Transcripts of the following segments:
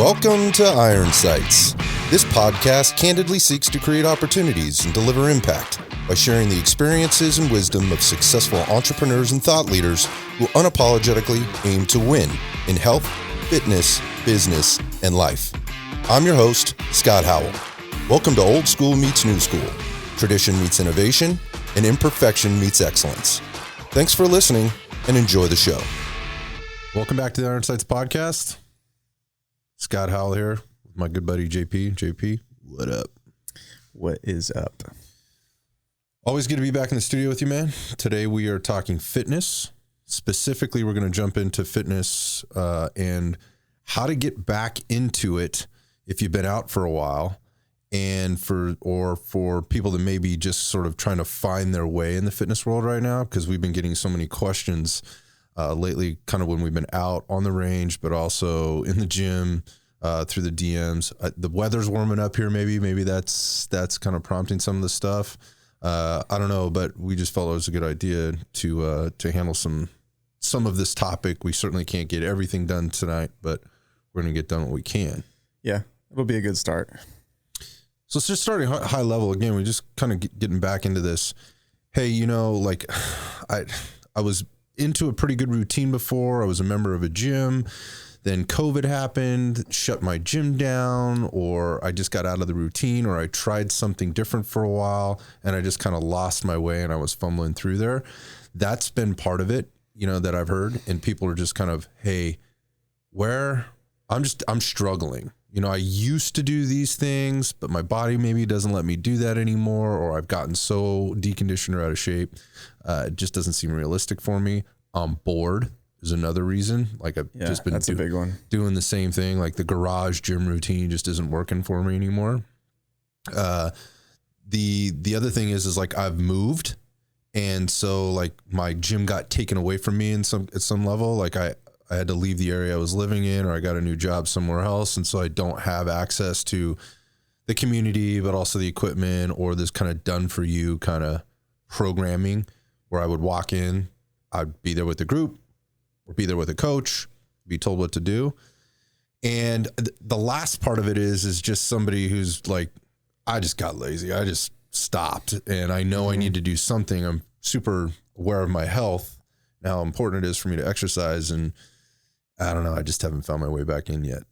Welcome to Iron Sights. This podcast candidly seeks to create opportunities and deliver impact by sharing the experiences and wisdom of successful entrepreneurs and thought leaders who unapologetically aim to win in health, fitness, business, and life. I'm your host, Scott Howell. Welcome to Old School Meets New School, tradition meets innovation, and imperfection meets excellence. Thanks for listening and enjoy the show. Welcome back to the Iron Sights podcast. Scott Howell here with my good buddy JP. JP, what up? What is up? Always good to be back in the studio with you, man. Today we are talking fitness. Specifically, we're going to jump into fitness and how to get back into it if you've been out for a while, and for people that may be just sort of trying to find their way in the fitness world right now, because we've been getting so many questions lately, kind of when we've been out on the range, but also in the gym, through the DMs. The weather's warming up here. Maybe that's kind of prompting some of the stuff. I don't know, but we just felt it was a good idea to handle some of this topic. We certainly can't get everything done tonight, but we're going to get done what we can. Yeah, it'll be a good start. So it's just starting high level again. We're just kind of getting back into this. Hey, I was into a pretty good routine before. I was a member of a gym. Then COVID happened, shut my gym down, or I just got out of the routine, or I tried something different for a while and I just kind of lost my way and I was fumbling through there. That's been part of it, that I've heard. And people are just kind of, hey, I'm struggling. I used to do these things, but my body maybe doesn't let me do that anymore, or I've gotten so deconditioned or out of shape. It just doesn't seem realistic for me. I'm bored is another reason. Like I've just been a big one. Doing the same thing. Like the garage gym routine just isn't working for me anymore. The other thing is like I've moved. And so like my gym got taken away from me at some level. Like I had to leave the area I was living in, or I got a new job somewhere else. And so I don't have access to the community, but also the equipment or this kind of done for you kind of programming where I would walk in, I'd be there with the group or be there with a coach, be told what to do. And the last part of it is just somebody who's like, I just got lazy. I just stopped and I know I need to do something. I'm super aware of my health and how important it is for me to exercise. And I don't know. I just haven't found my way back in yet.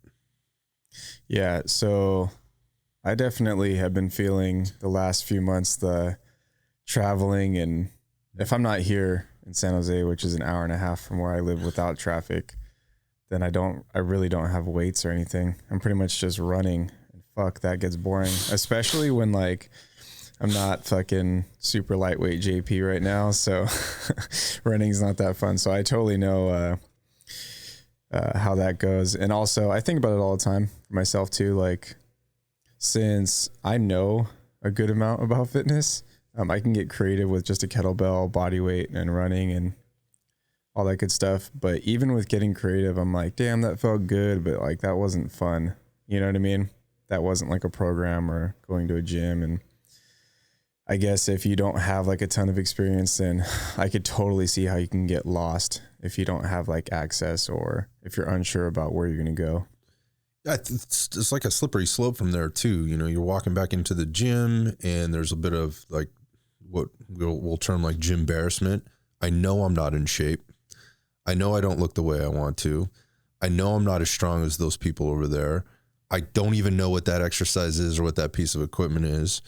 Yeah. So I definitely have been feeling the last few months, the traveling. And if I'm not here in San Jose, which is an hour and a half from where I live without traffic, then I really don't have weights or anything. I'm pretty much just running. And fuck, that gets boring, especially when like I'm not fucking super lightweight JP right now. So running's not that fun. So I totally know, how that goes. And also I think about it all the time for myself too. Like, since I know a good amount about fitness, I can get creative with just a kettlebell, body weight, and running and all that good stuff. But even with getting creative, I'm like, damn, that felt good, but like that wasn't fun. You know what I mean? That wasn't like a program or going to a gym. And I guess if you don't have like a ton of experience, then I could totally see how you can get lost if you don't have like access, or if you're unsure about where you're going to go. Yeah, it's like a slippery slope from there too. You're walking back into the gym and there's a bit of like what we'll term like gym embarrassment. I know I'm not in shape. I know I don't look the way I want to. I know I'm not as strong as those people over there. I don't even know what that exercise is or what that piece of equipment is.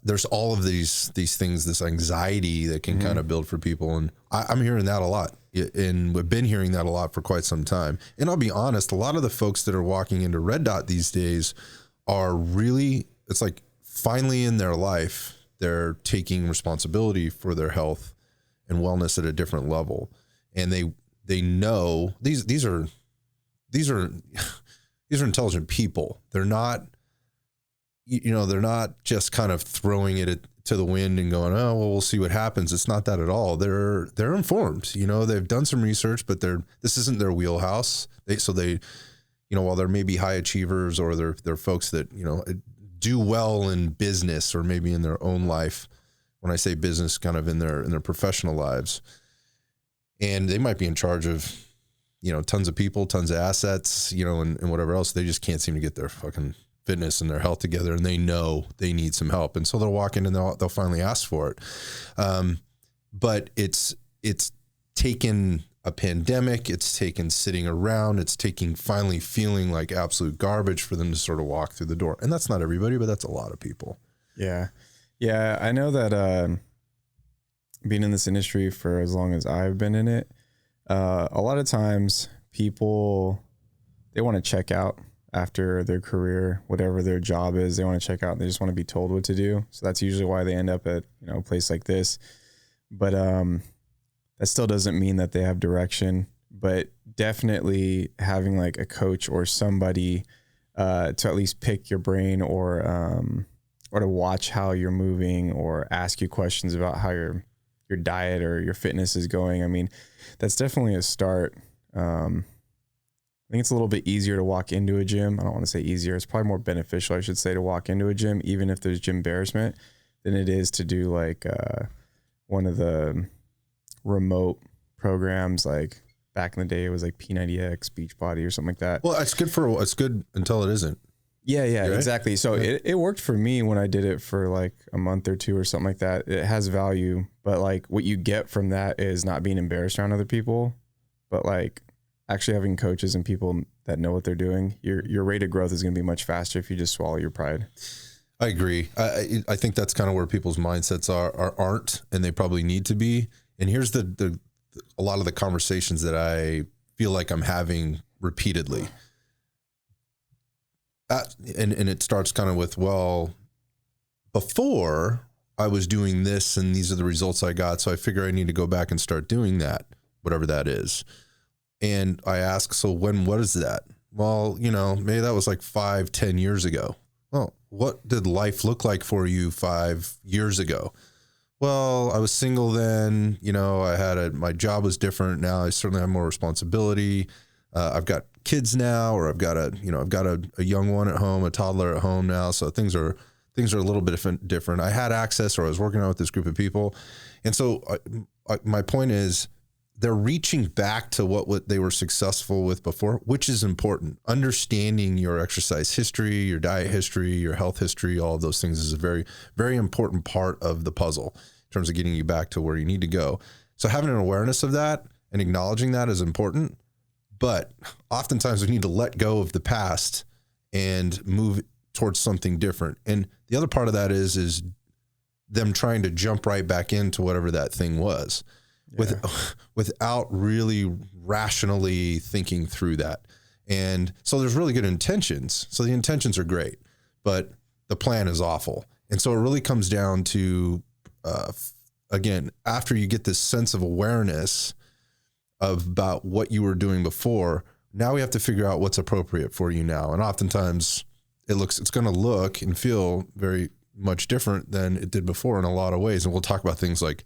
There's all of these things, this anxiety that can kind of build for people. And I'm hearing that a lot. And we've been hearing that a lot for quite some time. And I'll be honest, a lot of the folks that are walking into Red Dot these days are really, it's like finally in their life, they're taking responsibility for their health and wellness at a different level. And they know these are intelligent people. They're not, they're not just kind of throwing it to the wind and going, oh, well, we'll see what happens. It's not that at all. They're informed, they've done some research, but this isn't their wheelhouse. They, while there may be high achievers or they're folks that, do well in business or maybe in their own life. When I say business, kind of in their professional lives, and they might be in charge of tons of people, tons of assets, and whatever else. They just can't seem to get their fucking fitness and their health together, and they know they need some help. And so they'll walk in and they'll finally ask for it. But it's taken a pandemic, it's taken sitting around, it's taking finally feeling like absolute garbage for them to sort of walk through the door. And that's not everybody, but that's a lot of people. Yeah. Yeah. I know that, being in this industry for as long as I've been in it, a lot of times people, they want to check out after their career, whatever their job is, they want to check out and they just want to be told what to do. So that's usually why they end up at, a place like this. But, that still doesn't mean that they have direction, but definitely having like a coach or somebody, to at least pick your brain or to watch how you're moving or ask you questions about how your diet or your fitness is going. I mean, that's definitely a start. I think it's a little bit easier to walk into a gym. I don't want to say easier. It's probably more beneficial, I should say, to walk into a gym, even if there's gym embarrassment, than it is to do like one of the remote programs. Like back in the day, it was like P90X, Beachbody or something like that. Well, it's good until it isn't. Yeah, right? Exactly. So it worked for me when I did it for like a month or two or something like that. It has value, but like what you get from that is not being embarrassed around other people, but like actually having coaches and people that know what they're doing. Your rate of growth is going to be much faster if you just swallow your pride. I agree. I think that's kind of where people's mindsets aren't, and they probably need to be. And here's a lot of the conversations that I feel like I'm having repeatedly. And it starts kind of with, well, before I was doing this and these are the results I got, so I figure I need to go back and start doing that, whatever that is. And I ask, so what is that? Well, maybe that was like 5-10 years ago. Well, what did life look like for you 5 years ago? Well, I was single then, I had my job was different. Now I certainly have more responsibility. I've got kids now, or I've got a young one at home, a toddler at home now. So things are a little bit different. I had access, or I was working out with this group of people. And so my point is, they're reaching back to what they were successful with before, which is important. Understanding your exercise history, your diet history, your health history, all of those things is a very, very important part of the puzzle in terms of getting you back to where you need to go. So having an awareness of that and acknowledging that is important. But oftentimes we need to let go of the past and move towards something different. And the other part of that is them trying to jump right back into whatever that thing was. Yeah. Without really rationally thinking through that. And so there's really good intentions. So the intentions are great, but the plan is awful. And so it really comes down to, again, after you get this sense of awareness about what you were doing before, now we have to figure out what's appropriate for you now. And oftentimes it's going to look and feel very much different than it did before in a lot of ways. And we'll talk about things like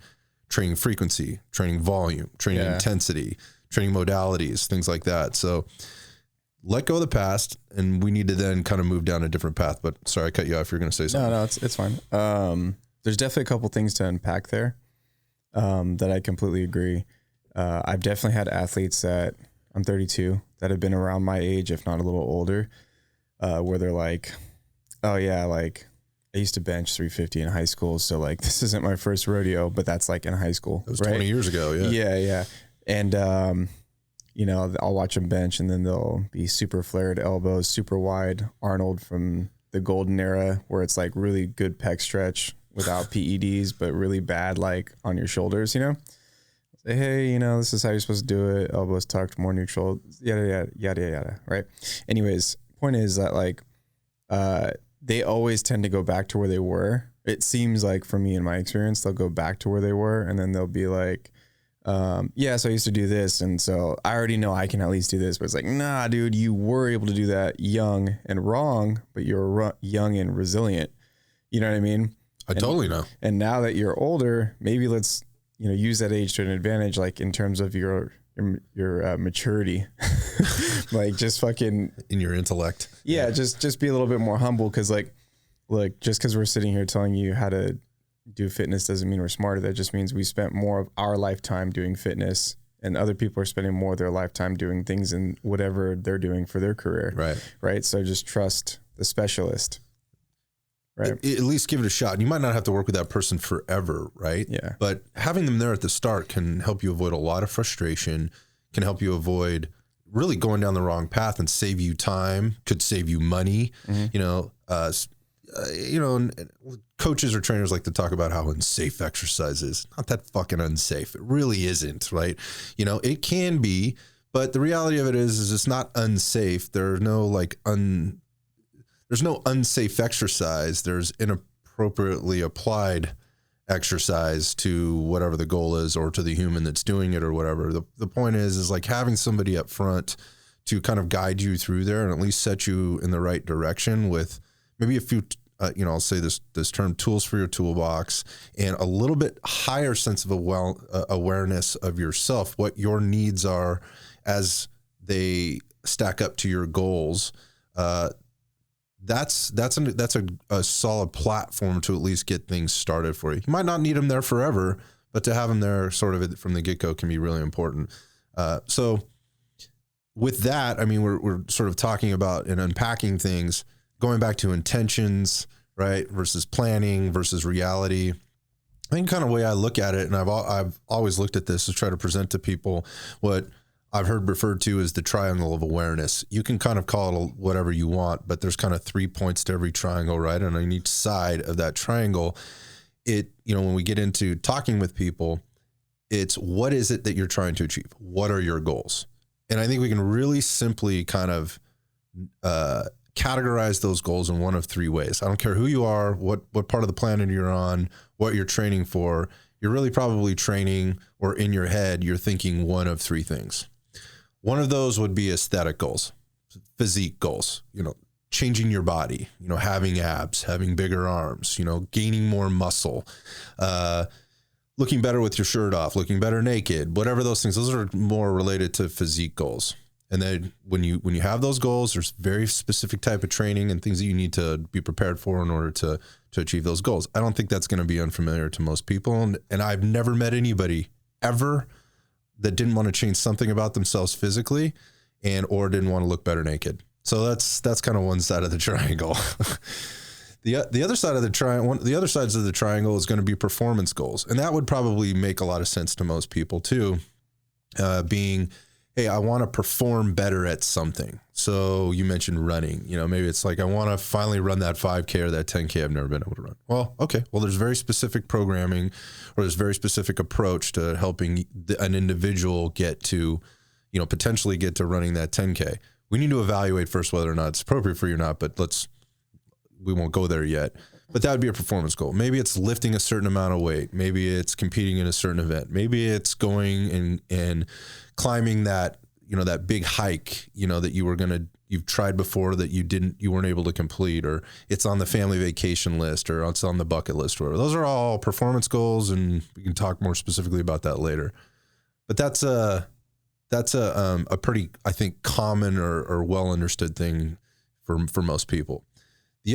training frequency, training volume, training intensity, training modalities, things like that. So let go of the past, and we need to then kind of move down a different path. But sorry, I cut you off. You're going to say something. No, it's fine. There's definitely a couple things to unpack there that I completely agree. I've definitely had athletes I'm 32, that have been around my age, if not a little older, where they're like, oh yeah, like I used to bench 350 in high school. So like, this isn't my first rodeo, but that's like in high school. It was right? 20 years ago. Yeah. Yeah. And, I'll watch them bench, and then they'll be super flared elbows, super wide Arnold from the golden era, where it's like really good pec stretch without PEDs, but really bad, like on your shoulders, Say, hey, this is how you're supposed to do it. Elbows tucked, more neutral, yada, yada. Right. Anyways, point is that like, they always tend to go back to where they were. It seems like, for me, in my experience, they'll go back to where they were, and then they'll be like, so I used to do this, and so I already know I can at least do this. But it's like, nah, dude, you were able to do that young and wrong, but you're young and resilient. You know what I mean? I totally know. And now that you're older, maybe let's, use that age to an advantage, like in terms of your maturity, like just fucking in your intellect. Yeah. Just be a little bit more humble. Cause like, look, just cause we're sitting here telling you how to do fitness doesn't mean we're smarter. That just means we spent more of our lifetime doing fitness and other people are spending more of their lifetime doing things in whatever they're doing for their career. Right. So just trust the specialist. Right. At least give it a shot. You might not have to work with that person forever, right? Yeah. But having them there at the start can help you avoid a lot of frustration, can help you avoid really going down the wrong path and save you time, could save you money. And coaches or trainers like to talk about how unsafe exercise is. Not that fucking unsafe. It really isn't, right? It can be, but the reality of it is it's not unsafe. There's no unsafe exercise. There's inappropriately applied exercise to whatever the goal is, or to the human that's doing it, or whatever. The point is like having somebody up front to kind of guide you through there and at least set you in the right direction with maybe a few, I'll say this term, tools for your toolbox, and a little bit higher sense of awareness of yourself, what your needs are as they stack up to your goals. That's a solid platform to at least get things started for you. You might not need them there forever, but to have them there sort of from the get-go can be really important. So with that, I mean, we're sort of talking about and unpacking things, going back to intentions, right, versus planning versus reality. I think kind of the way I look at it, and I've always looked at this, is try to present to people what I've heard referred to as the triangle of awareness. You can kind of call it whatever you want, but there's kind of 3 points to every triangle, right? And on each side of that triangle, when we get into talking with people, it's what is it that you're trying to achieve? What are your goals? And I think we can really simply kind of categorize those goals in one of 3 ways. I don't care who you are, what part of the planet you're on, what you're training for. You're really probably training, or in your head, you're thinking one of 3 things. One of those would be aesthetic goals, physique goals, changing your body, having abs, having bigger arms, gaining more muscle, looking better with your shirt off, looking better naked, whatever those things. Those are more related to physique goals. And then when you have those goals, there's very specific type of training and things that you need to be prepared for in order to achieve those goals. I don't think that's going to be unfamiliar to most people. And I've never met anybody ever that didn't want to change something about themselves physically or didn't want to look better naked. So that's kind of one side of the triangle. The other side of the triangle, the other sides of the triangle is going to be performance goals. And that would probably make a lot of sense to most people too, being, hey, I want to perform better at something. So you mentioned running, maybe it's like, I want to finally run that 5K or that 10K I've never been able to run. Well, okay. Well, there's very specific programming, or there's very specific approach to helping an individual get to, potentially get to running that 10K. We need to evaluate first whether or not it's appropriate for you or not, but we won't go there yet. But that would be a performance goal. Maybe it's lifting a certain amount of weight. Maybe it's competing in a certain event. Maybe it's going and climbing that, that big hike, that you've tried before that you weren't able to complete, or it's on the family vacation list, or it's on the bucket list, or whatever. Those are all performance goals, and we can talk more specifically about that later. But that's a pretty, I think, common or well understood thing for most people. The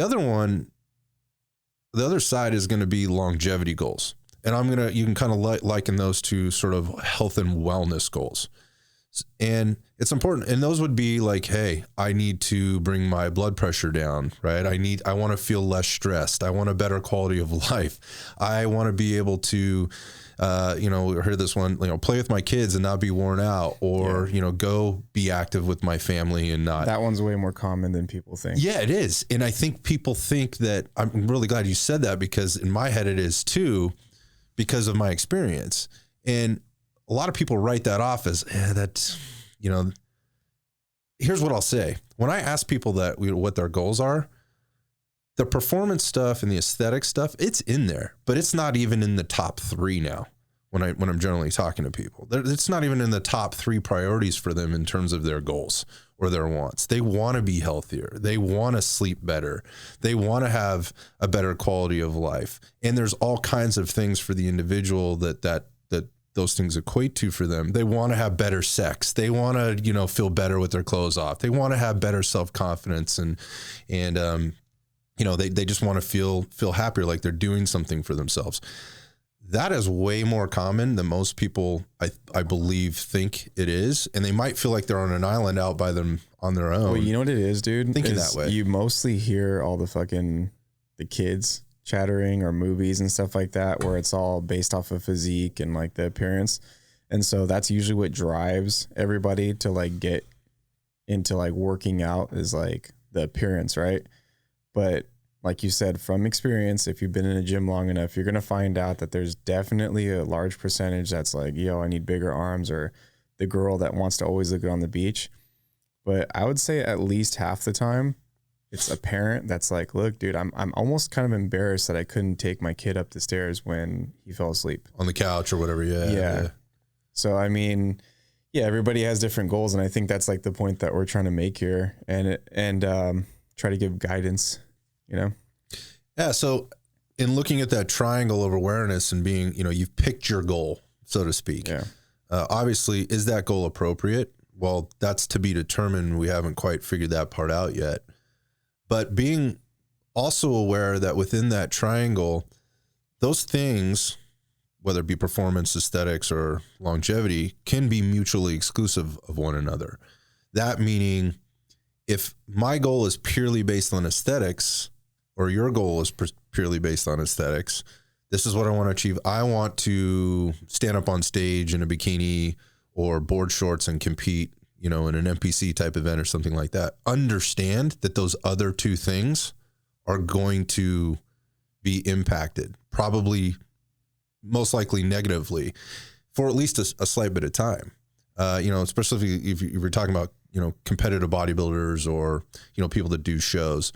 other side is going to be longevity goals. And you can kind of liken those to sort of health and wellness goals. And it's important. And those would be like, hey, I need to bring my blood pressure down, right? I want to feel less stressed. I want a better quality of life. I want to be able to, hear this one, play with my kids and not be worn out, or, go be active with my family and not. That one's way more common than people think. Yeah, it is. And I think people think that, I'm really glad you said that, because in my head it is too, because of my experience. And a lot of people write that off as here's what I'll say. When I ask people what their goals are, the performance stuff and the aesthetic stuff, it's in there, but it's not even in the top 3 now. When I'm generally talking to people, it's not even in the top 3 priorities for them in terms of their goals or their wants. They want to be healthier. They want to sleep better. They want to have a better quality of life. And there's all kinds of things for the individual that those things equate to for them. They want to have better sex. They want to, feel better with their clothes off. They want to have better self-confidence and they just want to feel happier, like they're doing something for themselves. that is way more common than most people, I believe, think it is. And they might feel like they're on an island out by them on their own. Well, you know what it is, dude? Thinking that way. You mostly hear all the kids chattering or movies and stuff like that, where it's all based off of physique and like the appearance. And so that's usually what drives everybody to like get into like working out, is like the appearance, right? But like you said, from experience, if you've been in a gym long enough, you're going to find out that there's definitely a large percentage that's like, yo, I need bigger arms, or the girl that wants to always look good on the beach. But I would say at least half the time it's a parent that's like, look, dude, I'm almost kind of embarrassed that I couldn't take my kid up the stairs when he fell asleep on the couch or whatever. Yeah. So, I mean, yeah, everybody has different goals. And I think that's like the point that we're trying to make here, and try to give guidance, you know? Yeah. So in looking at that triangle of awareness and being, you know, you've picked your goal, so to speak. Yeah. Obviously, is that goal appropriate? Well, that's to be determined. We haven't quite figured that part out yet. But being also aware that within that triangle, those things, whether it be performance, aesthetics, or longevity, can be mutually exclusive of one another. That meaning, if my goal is purely based on aesthetics, or your goal is purely based on aesthetics, this is what I want to achieve. I want to stand up on stage in a bikini or board shorts and compete, you know, in an NPC type event or something like that. Understand that those other two things are going to be impacted, probably most likely negatively, for at least a slight bit of time. You know, especially if you're talking about, you know, competitive bodybuilders or, you know, people that do shows.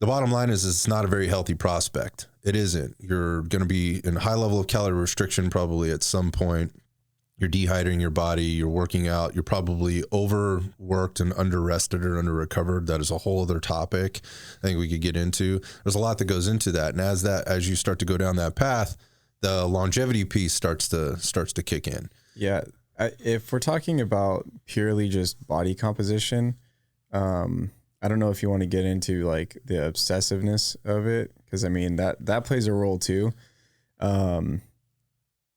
The bottom line is it's not a very healthy prospect. It isn't. You're going to be in a high level of calorie restriction probably at some point. You're dehydrating your body. You're working out. You're probably overworked and under-rested or under-recovered. That is a whole other topic I think we could get into. There's a lot that goes into that. And as you start to go down that path, the longevity piece starts to kick in. Yeah. If we're talking about purely just body composition, I don't know if you want to get into like the obsessiveness of it, because I mean that plays a role too.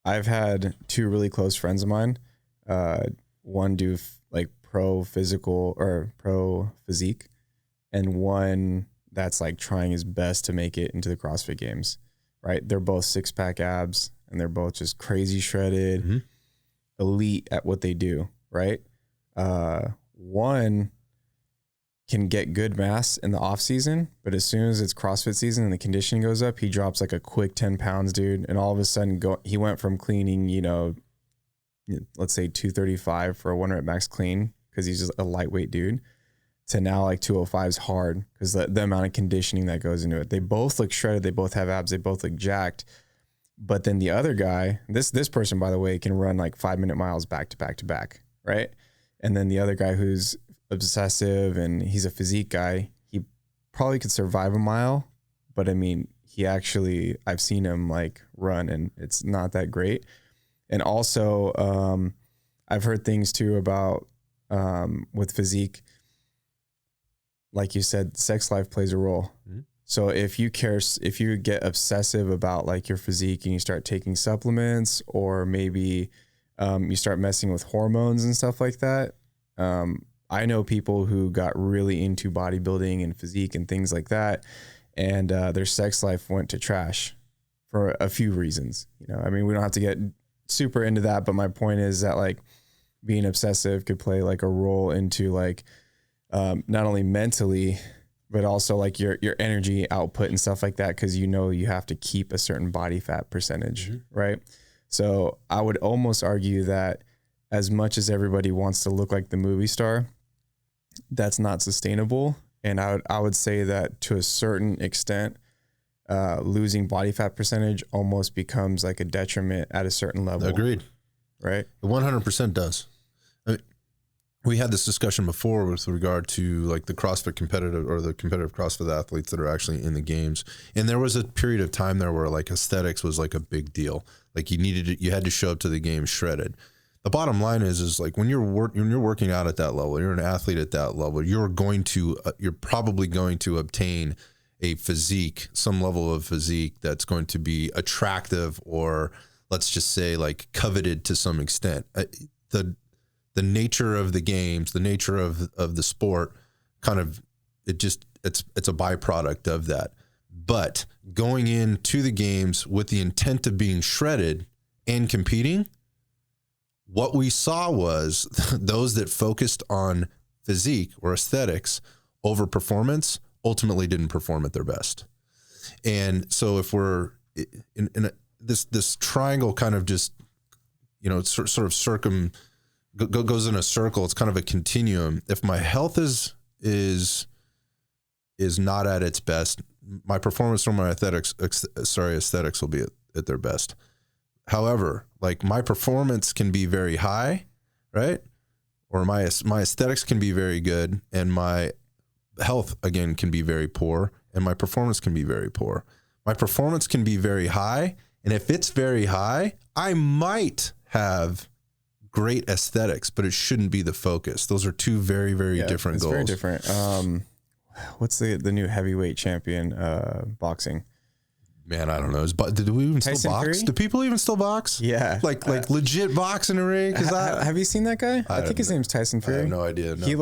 I've had two really close friends of mine. One do like pro physical or pro physique, and one that's like trying his best to make it into the CrossFit Games. Right? They're both 6-pack abs, and they're both just crazy shredded, elite at what they do. Right? One can get good mass in the off season, but as soon as it's CrossFit season and the conditioning goes up, he drops like a quick 10 pounds, dude. And all of a sudden he went from cleaning, you know, let's say 235 for a 1 rep max clean, cause he's just a lightweight dude, to now like 205 is hard because the amount of conditioning that goes into it. They both look shredded. They both have abs. They both look jacked. But then the other guy, this person, by the way, can run like 5-minute miles back to back to back. Right. And then the other guy who's obsessive and he's a physique guy, he probably could survive a mile, but I mean, I've seen him like run and it's not that great. And also, I've heard things too about, with physique, like you said, sex life plays a role. Mm-hmm. So if you get obsessive about like your physique and you start taking supplements, or maybe, you start messing with hormones and stuff like that, I know people who got really into bodybuilding and physique and things like that, and their sex life went to trash for a few reasons. You know, I mean, we don't have to get super into that, but my point is that like being obsessive could play like a role into like not only mentally, but also like your energy output and stuff like that, because you know you have to keep a certain body fat percentage, right? So I would almost argue that as much as everybody wants to look like the movie star, that's not sustainable. And I would say that to a certain extent, losing body fat percentage almost becomes like a detriment at a certain level. Agreed. Right? It 100% does. I mean, we had this discussion before with regard to like the CrossFit competitive or the competitive CrossFit athletes that are actually in the games. And there was a period of time there where like aesthetics was like a big deal. Like you had to show up to the games shredded. The bottom line is like when you're working out at that level, you're an athlete at that level, you're probably going to obtain a physique, some level of physique that's going to be attractive, or let's just say like coveted to some extent. The nature of the games, the nature of the sport, kind of it's a byproduct of that. But going into the games with the intent of being shredded and competing, what we saw was those that focused on physique or aesthetics over performance ultimately didn't perform at their best. And so if we're in this triangle kind of just, sort of goes in a circle, it's kind of a continuum. If my health is not at its best, my performance or my aesthetics will be at their best. However, like my performance can be very high, right? Or my aesthetics can be very good, and my health again can be very poor, and my performance can be very poor. My performance can be very high, and if it's very high, I might have great aesthetics, but it shouldn't be the focus. Those are two very, very different goals. Very different. What's the new heavyweight champion boxing? Man, I don't know. Do we even Tyson still box? Fury? Do people even still box? Yeah. Like legit box in a ring? Have you seen that guy? I think his name's Tyson Fury. I have no idea. No. He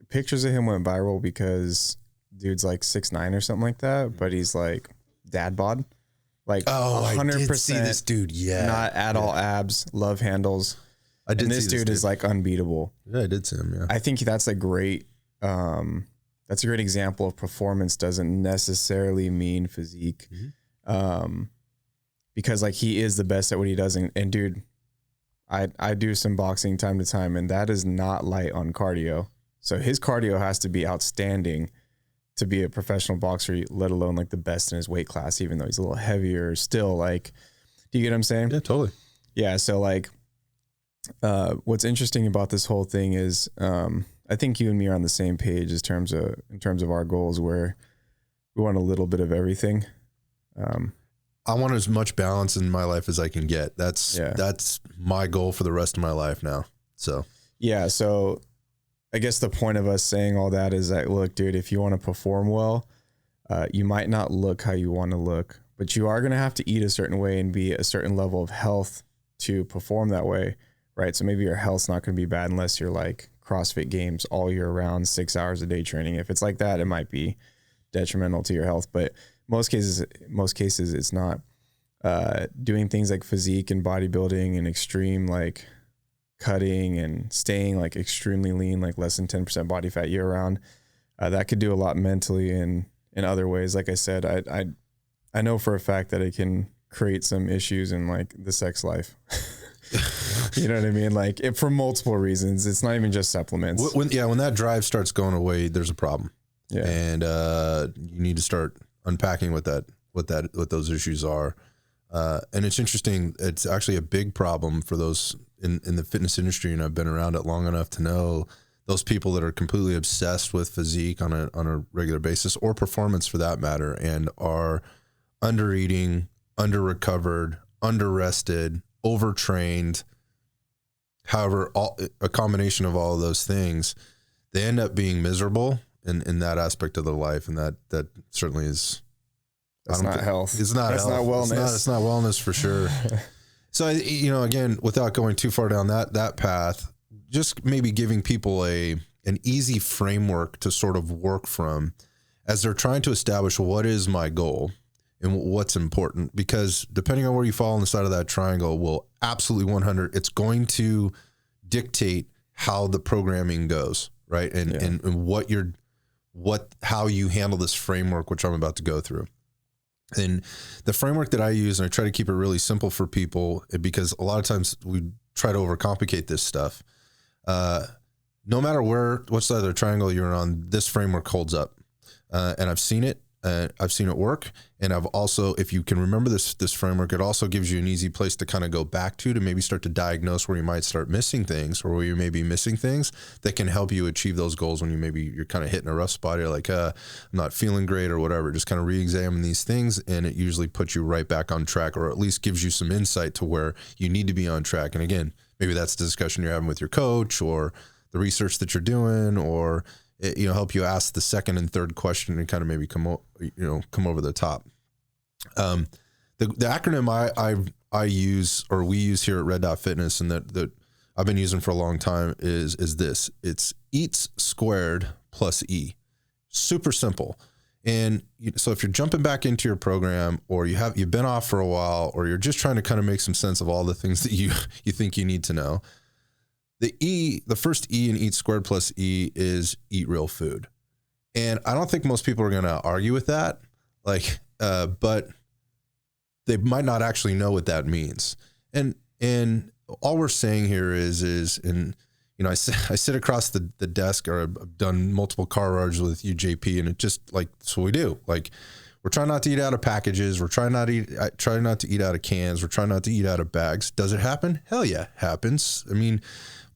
pictures of him went viral because dude's like 6'9" or something like that, but he's like dad bod. Like 100% I did see this dude. Yeah. Not at all abs, love handles. I did and see this dude is like unbeatable. Yeah, I did see him. Yeah. I think that's a great example of performance doesn't necessarily mean physique. Mm-hmm. Because like he is the best at what he does. And dude, I do some boxing time to time, and that is not light on cardio. So his cardio has to be outstanding to be a professional boxer, let alone like the best in his weight class, even though he's a little heavier still. Like, do you get what I'm saying? Yeah, totally. Yeah. So like, what's interesting about this whole thing is, I think you and me are on the same page in terms of our goals, where we want a little bit of everything. I want as much balance in my life as I can get. That's my goal for the rest of my life now. So, yeah. So I guess the point of us saying all that is that, look, dude, if you want to perform well, you might not look how you want to look, but you are going to have to eat a certain way and be a certain level of health to perform that way. Right. So maybe your health's not going to be bad unless you're like CrossFit Games all year round, 6 hours a day training. If it's like that, it might be detrimental to your health, but most cases it's not. Doing things like physique and bodybuilding and extreme like cutting and staying like extremely lean, like less than 10% body fat year round, that could do a lot mentally and in other ways. Like I said, I know for a fact that it can create some issues in like the sex life. You know what I mean? Like for multiple reasons. It's not even just supplements. When that drive starts going away, there's a problem. Yeah. And you need to start unpacking what those issues are. And it's interesting. It's actually a big problem for those in the fitness industry. And I've been around it long enough to know those people that are completely obsessed with physique on a regular basis, or performance for that matter, and are under eating, under recovered, under rested, overtrained. However, a combination of all of those things, they end up being miserable in that aspect of their life. And that certainly is, that's not health. It's not that's health. Not wellness. It's not wellness for sure. So, again, without going too far down that path, just maybe giving people an easy framework to sort of work from as they're trying to establish what is my goal and what's important, because depending on where you fall on the side of that triangle will absolutely 100, it's going to dictate how the programming goes, right? And how you handle this framework, which I'm about to go through. And the framework that I use, and I try to keep it really simple for people, because a lot of times we try to overcomplicate this stuff. No matter what side of the triangle you're on, this framework holds up. And I've seen it. I've seen it work. And I've also, if you can remember this framework, it also gives you an easy place to kind of go back to maybe start to diagnose where you might start missing things, or where you may be missing things that can help you achieve those goals when you're kind of hitting a rough spot. You're like, I'm not feeling great or whatever. Just kind of re-examine these things, and it usually puts you right back on track, or at least gives you some insight to where you need to be on track. And again, maybe that's the discussion you're having with your coach, or the research that you're doing, or help you ask the second and third question and kind of maybe come over the top. The acronym I use, or we use here at Red Dot Fitness, and that I've been using for a long time is this. It's EATS squared plus E. Super simple. And so if you're jumping back into your program, or you've been off for a while, or you're just trying to kind of make some sense of all the things that you think you need to know, the first E in EATS squared plus E is eat real food. And I don't think most people are going to argue with that. But they might not actually know what that means. And all we're saying here is I sit across the desk, or I've done multiple car rides with you, JP, and it just that's what we do. We're trying not to eat out of packages. We're trying not to eat out of cans. We're trying not to eat out of bags. Does it happen? Hell yeah, happens. I mean,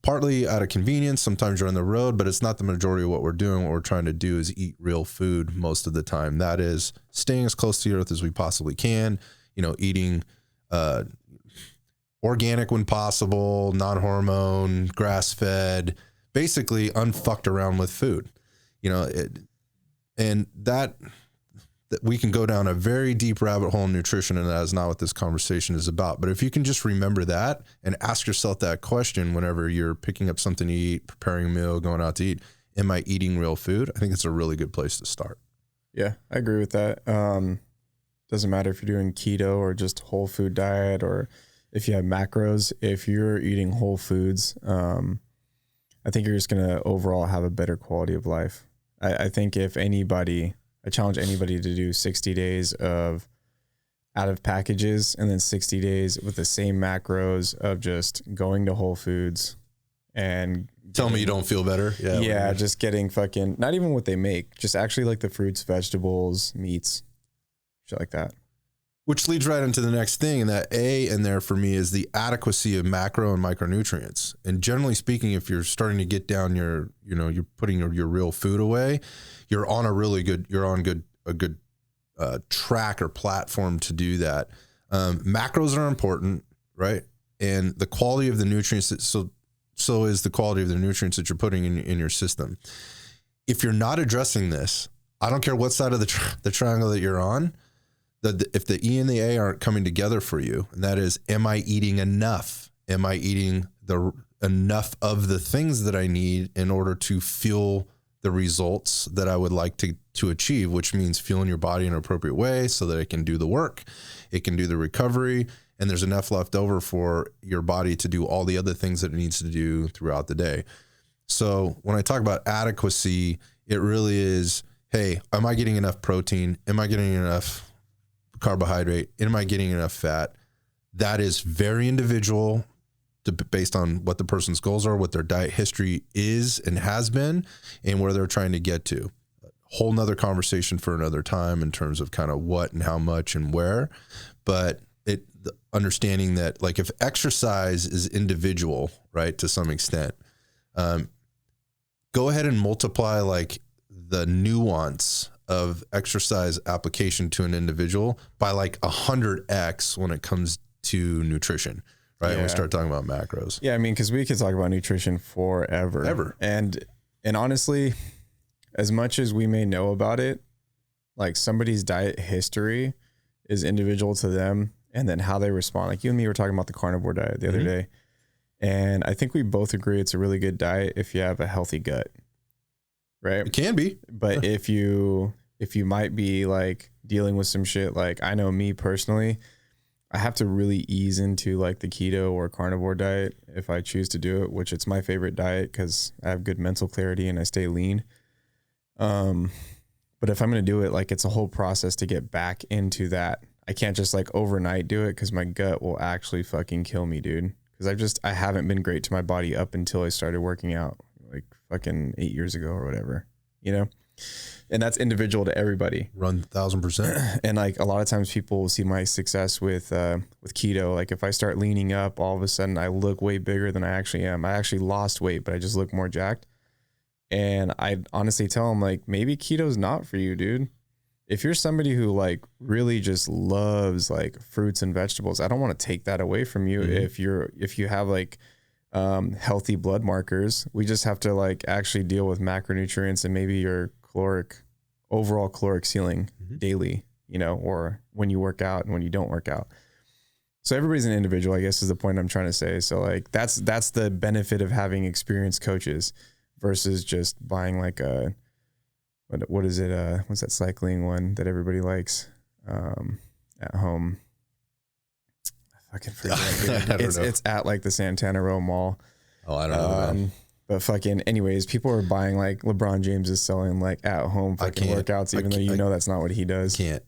partly out of convenience. Sometimes you're on the road, but it's not the majority of what we're doing. What we're trying to do is eat real food most of the time. That is staying as close to the earth as we possibly can. Eating organic when possible, non-hormone, grass-fed, basically unfucked around with food. And that we can go down a very deep rabbit hole in nutrition, and that is not what this conversation is about. But if you can just remember that and ask yourself that question whenever you're picking up something to eat, preparing a meal, going out to eat, am I eating real food? I think it's a really good place to start. Yeah, I agree with that. Doesn't matter if you're doing keto or just whole food diet, or if you have macros. If you're eating whole foods, I think you're just going to overall have a better quality of life. I think I challenge anybody to do 60 days of out of packages, and then 60 days with the same macros of just going to Whole Foods and tell me you don't feel better. Yeah. Just getting fucking, not even what they make, just actually the fruits, vegetables, meats, shit like that. Which leads right into the next thing. And that A in there for me is the adequacy of macro and micronutrients. And generally speaking, if you're starting to get down you're putting your real food away, you're on a good track or platform to do that. Macros are important, right? And the quality of the nutrients, so is the quality of the nutrients that you're putting in your system. If you're not addressing this, I don't care what side of the triangle that you're on, if the E and the A aren't coming together for you, and that is, am I eating enough? Am I eating enough of the things that I need in order to fuel the results that I would like to achieve, which means fueling your body in an appropriate way so that it can do the work, it can do the recovery, and there's enough left over for your body to do all the other things that it needs to do throughout the day. So when I talk about adequacy, it really is, hey, am I getting enough protein? Am I getting enough carbohydrate? Am I getting enough fat? That is very individual, based on what the person's goals are, what their diet history is and has been, and where they're trying to get to. A whole nother conversation for another time in terms of kind of what and how much and where. But understanding that, if exercise is individual, right, to some extent, go ahead and multiply the nuance of exercise application to an individual by 100x when it comes to nutrition, right? Yeah. When we start talking about macros. Yeah, I mean, because we could talk about nutrition forever. And honestly, as much as we may know about it, somebody's diet history is individual to them, and then how they respond. You and me were talking about the carnivore diet the other day, and I think we both agree it's a really good diet if you have a healthy gut. Right. It can be. But if you might be dealing with some shit, I know me personally, I have to really ease into the keto or carnivore diet if I choose to do it, which it's my favorite diet because I have good mental clarity and I stay lean. But if I'm going to do it, it's a whole process to get back into that. I can't just overnight do it because my gut will actually fucking kill me, dude. Because I haven't been great to my body up until I started working out fucking 8 years ago or whatever, and that's individual to everybody. Run 1,000%. And a lot of times people will see my success with keto. If I start leaning up, all of a sudden I look way bigger than I actually am. I actually lost weight, but I just look more jacked. And I honestly tell them maybe keto's not for you, dude. If you're somebody who really just loves fruits and vegetables, I don't want to take that away from you. Mm-hmm. If you have healthy blood markers. We just have to like actually deal with macronutrients and maybe your overall caloric ceiling daily, you know, or when you work out and when you don't work out. So everybody's an individual, I guess, is the point I'm trying to say. So like that's the benefit of having experienced coaches versus just buying like what is it? What's that cycling one that everybody likes at home? I fucking forget. It's at like the Santana Row Mall. Oh, I don't know. But fucking, anyways, people are buying like LeBron James is selling like at home fucking workouts, even though you know that's not what he does. Can't.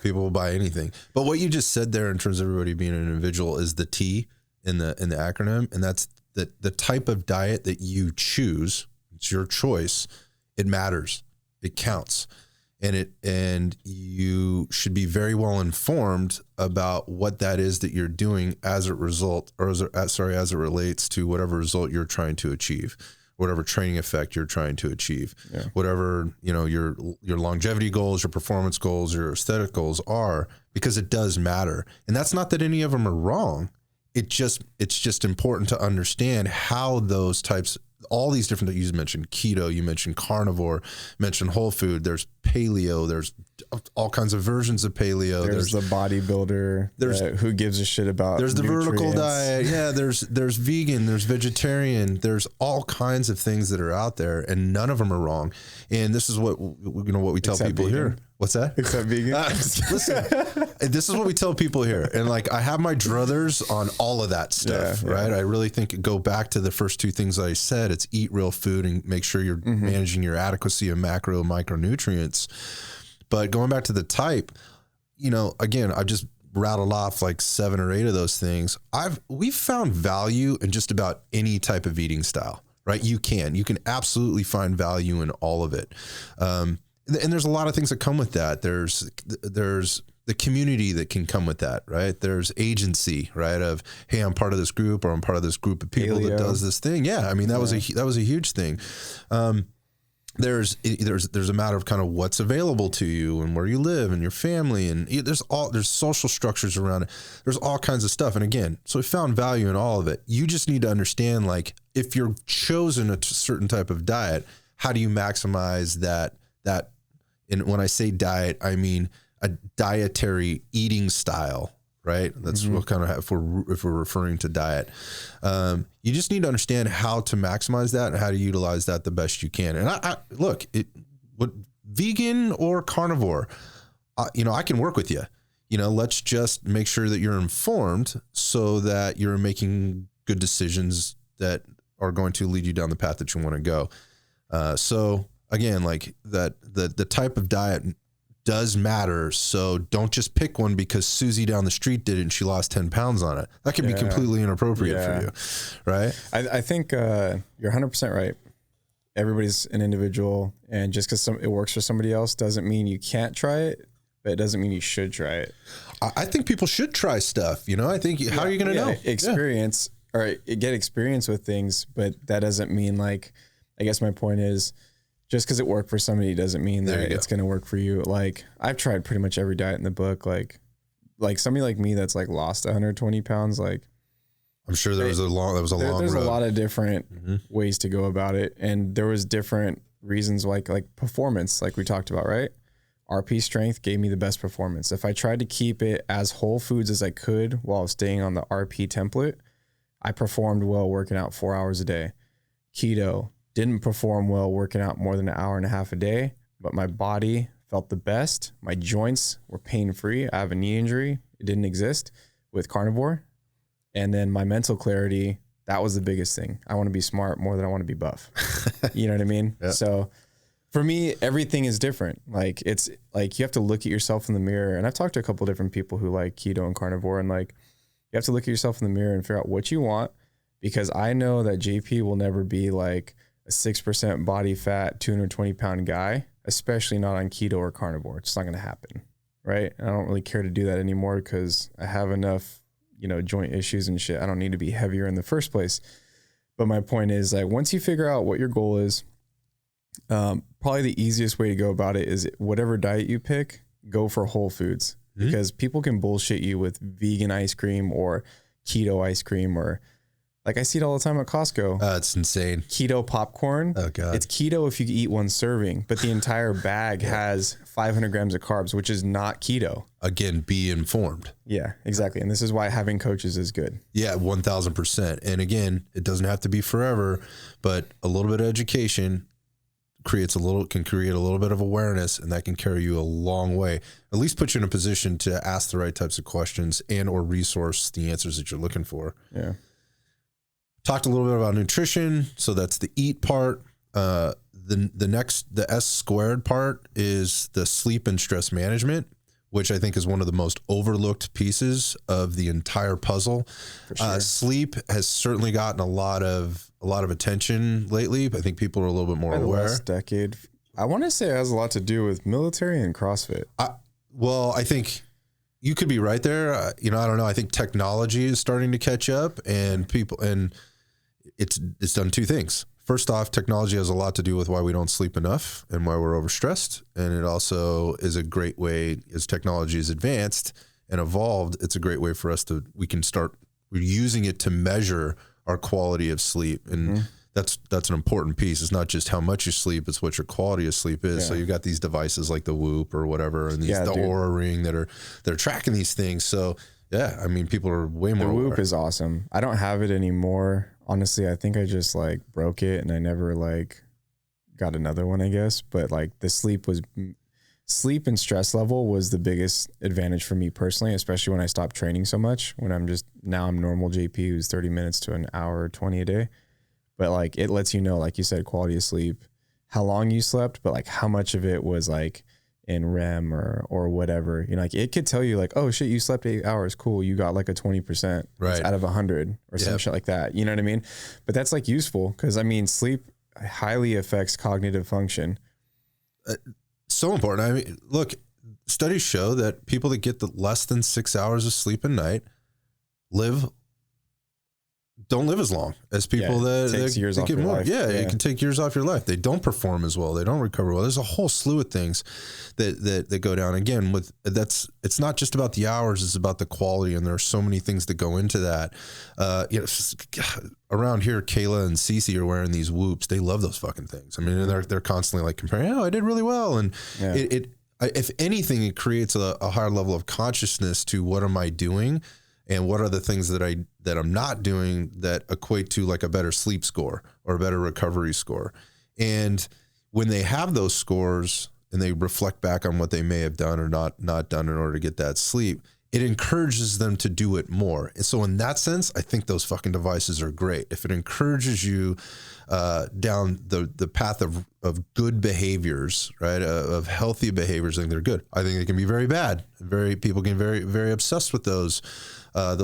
People will buy anything. But what you just said there in terms of everybody being an individual is the T in the acronym, and that's the type of diet that you choose. It's your choice. It matters. It counts. And you should be very well informed about what that is that you're doing as it relates to whatever result you're trying to achieve, whatever training effect you're trying to achieve, whatever, you know, your longevity goals, your performance goals, your aesthetic goals are, because it does matter. And that's not that any of them are wrong. It's just important to understand how those types, all these different that you mentioned, keto, you mentioned carnivore, mentioned whole food, there's paleo, there's all kinds of versions of paleo. There's the bodybuilder, there's who gives a shit about there's nutrients. The vertical diet. Yeah. There's vegan, there's vegetarian, there's all kinds of things that are out there, and none of them are wrong. And this is what we tell Except people vegan. here. What's that? Except vegan. Listen, this is what we tell people here. And like, I have my druthers on all of that stuff, right? I really think go back to the first two things I said. It's eat real food and make sure you're managing your adequacy of macro and micronutrients. But going back to the type, you know, again, I just rattled off like 7 or 8 of those things. We've found value in just about any type of eating style, right? You can absolutely find value in all of it. And there's a lot of things that come with that. There's the community that can come with that, right? There's agency, right? Of, hey, I'm part of this group, or I'm part of this group of people that does this thing. Yeah, I mean that was a huge thing. There's a matter of kind of what's available to you and where you live and your family, and there's social structures around it. There's all kinds of stuff. And again, so we found value in all of it. You just need to understand, like, if you're chosen a certain type of diet, how do you maximize that? And when I say diet, I mean a dietary eating style, right? That's what kind of, if we're referring to diet, you just need to understand how to maximize that and how to utilize that the best you can. And I look, vegan or carnivore, I can work with you. You know, let's just make sure that you're informed so that you're making good decisions that are going to lead you down the path that you want to go. So again, like that, the type of diet does matter. So don't just pick one because Susie down the street did it and she lost 10 pounds on it. That can be completely inappropriate for you. Right. I think you're 100% right. Everybody's an individual, and just because it works for somebody else doesn't mean you can't try it, but it doesn't mean you should try it. I think people should try stuff. You know, I think, how are you going to know? Experience, or get experience with things, but that doesn't mean, like, I guess my point is, just because it worked for somebody doesn't mean that it's going to work for you. Like, I've tried pretty much every diet in the book. Like somebody like me that's like lost 120 pounds, like, I'm sure there was a long There's road. a lot of different ways to go about it. And there was different reasons, like performance, like we talked about, right? RP strength gave me the best performance. If I tried to keep it as whole foods as I could while staying on the RP template, I performed well working out 4 hours a day. Keto, didn't perform well working out more than an hour and a half a day, but my body felt the best. My joints were pain-free. I have a knee injury. It didn't exist with carnivore. And then my mental clarity, that was the biggest thing. I want to be smart more than I want to be buff. You know what I mean? Yeah. So for me, everything is different. Like, it's like, you have to look at yourself in the mirror. And I've talked to a couple of different people who like keto and carnivore, and like, you have to look at yourself in the mirror and figure out what you want, because I know that JP will never be like a 6% body fat, 220 pound guy, especially not on keto or carnivore. It's not going to happen. Right. And I don't really care to do that anymore because I have enough, joint issues and shit. I don't need to be heavier in the first place. But my point is, like, once you figure out what your goal is, probably the easiest way to go about it is whatever diet you pick, go for whole foods, because people can bullshit you with vegan ice cream or keto ice cream, or like I see it all the time at Costco. It's insane. Keto popcorn. Oh God. It's keto if you eat one serving, but the entire bag has 500 grams of carbs, which is not keto. Again, be informed. Yeah, exactly. And this is why having coaches is good. Yeah, 1000%. And again, it doesn't have to be forever, but a little bit of education can create a little bit of awareness, and that can carry you a long way. At least put you in a position to ask the right types of questions and or resource the answers that you're looking for. Yeah. Talked a little bit about nutrition. So that's the eat part. The S squared part is the sleep and stress management, which I think is one of the most overlooked pieces of the entire puzzle. For sure. Sleep has certainly gotten a lot of attention lately. I think people are a little bit more aware. Last decade, I want to say it has a lot to do with military and CrossFit. I think you could be right there. I don't know. I think technology is starting to catch up, and it's done two things. First off, technology has a lot to do with why we don't sleep enough and why we're overstressed. And it also is a great way, as technology is advanced and evolved, it's a great way for us we're using it to measure our quality of sleep. And that's an important piece. It's not just how much you sleep, it's what your quality of sleep is. Yeah. So you've got these devices like the Whoop or whatever, and the Oura Ring that are tracking these things. So yeah, I mean, people are way more aware. The Whoop is awesome. I don't have it anymore. Honestly, I think I just like broke it and I never like got another one, I guess. But like the sleep and stress level was the biggest advantage for me personally, especially when I stopped training so much. When I'm normal JP, who's 30 minutes to an hour, 20 a day. But like it lets you know, like you said, quality of sleep, how long you slept, but like how much of it was like in REM or whatever. Like it could tell you like, oh shit, you slept 8 hours. Cool. You got like a 20% out of 100 or some shit like that. You know what I mean? But that's like useful because I mean, sleep highly affects cognitive function. So important. I mean, look, studies show that people that get the less than 6 hours of sleep a night don't live as long as people that takes years off your life. Yeah, it can take years off your life. They don't perform as well. They don't recover well. There's a whole slew of things that go down. Again, it's not just about the hours, it's about the quality, and there are so many things that go into that. Around here, Kayla and Cece are wearing these Whoops. They love those fucking things. I mean, they're constantly like comparing, I did really well. And if anything, it creates a higher level of consciousness to what am I doing and what are the things that I'm not doing that equate to like a better sleep score or a better recovery score. And when they have those scores and they reflect back on what they may have done or not done in order to get that sleep, it encourages them to do it more. And so in that sense, I think those fucking devices are great. If it encourages you down the path of good behaviors, right, of healthy behaviors, I think they're good. I think they can be very bad. People can be very, very obsessed with those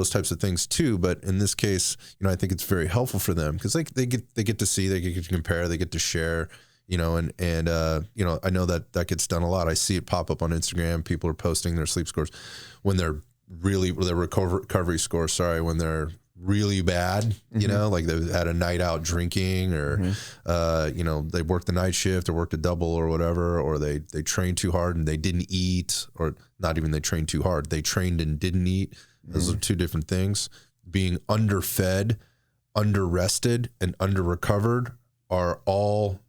types of things too. But in this case, I think it's very helpful for them because they get to see, they get to compare, they get to share, and I know that gets done a lot. I see it pop up on Instagram. People are posting their sleep scores when they're their recovery score. When they're really bad, like they've had a night out drinking or, they worked the night shift or worked a double or whatever, or they trained too hard and they didn't eat, or not even they trained too hard. They trained and didn't eat. Those are two different things. Being underfed, underrested, and underrecovered are all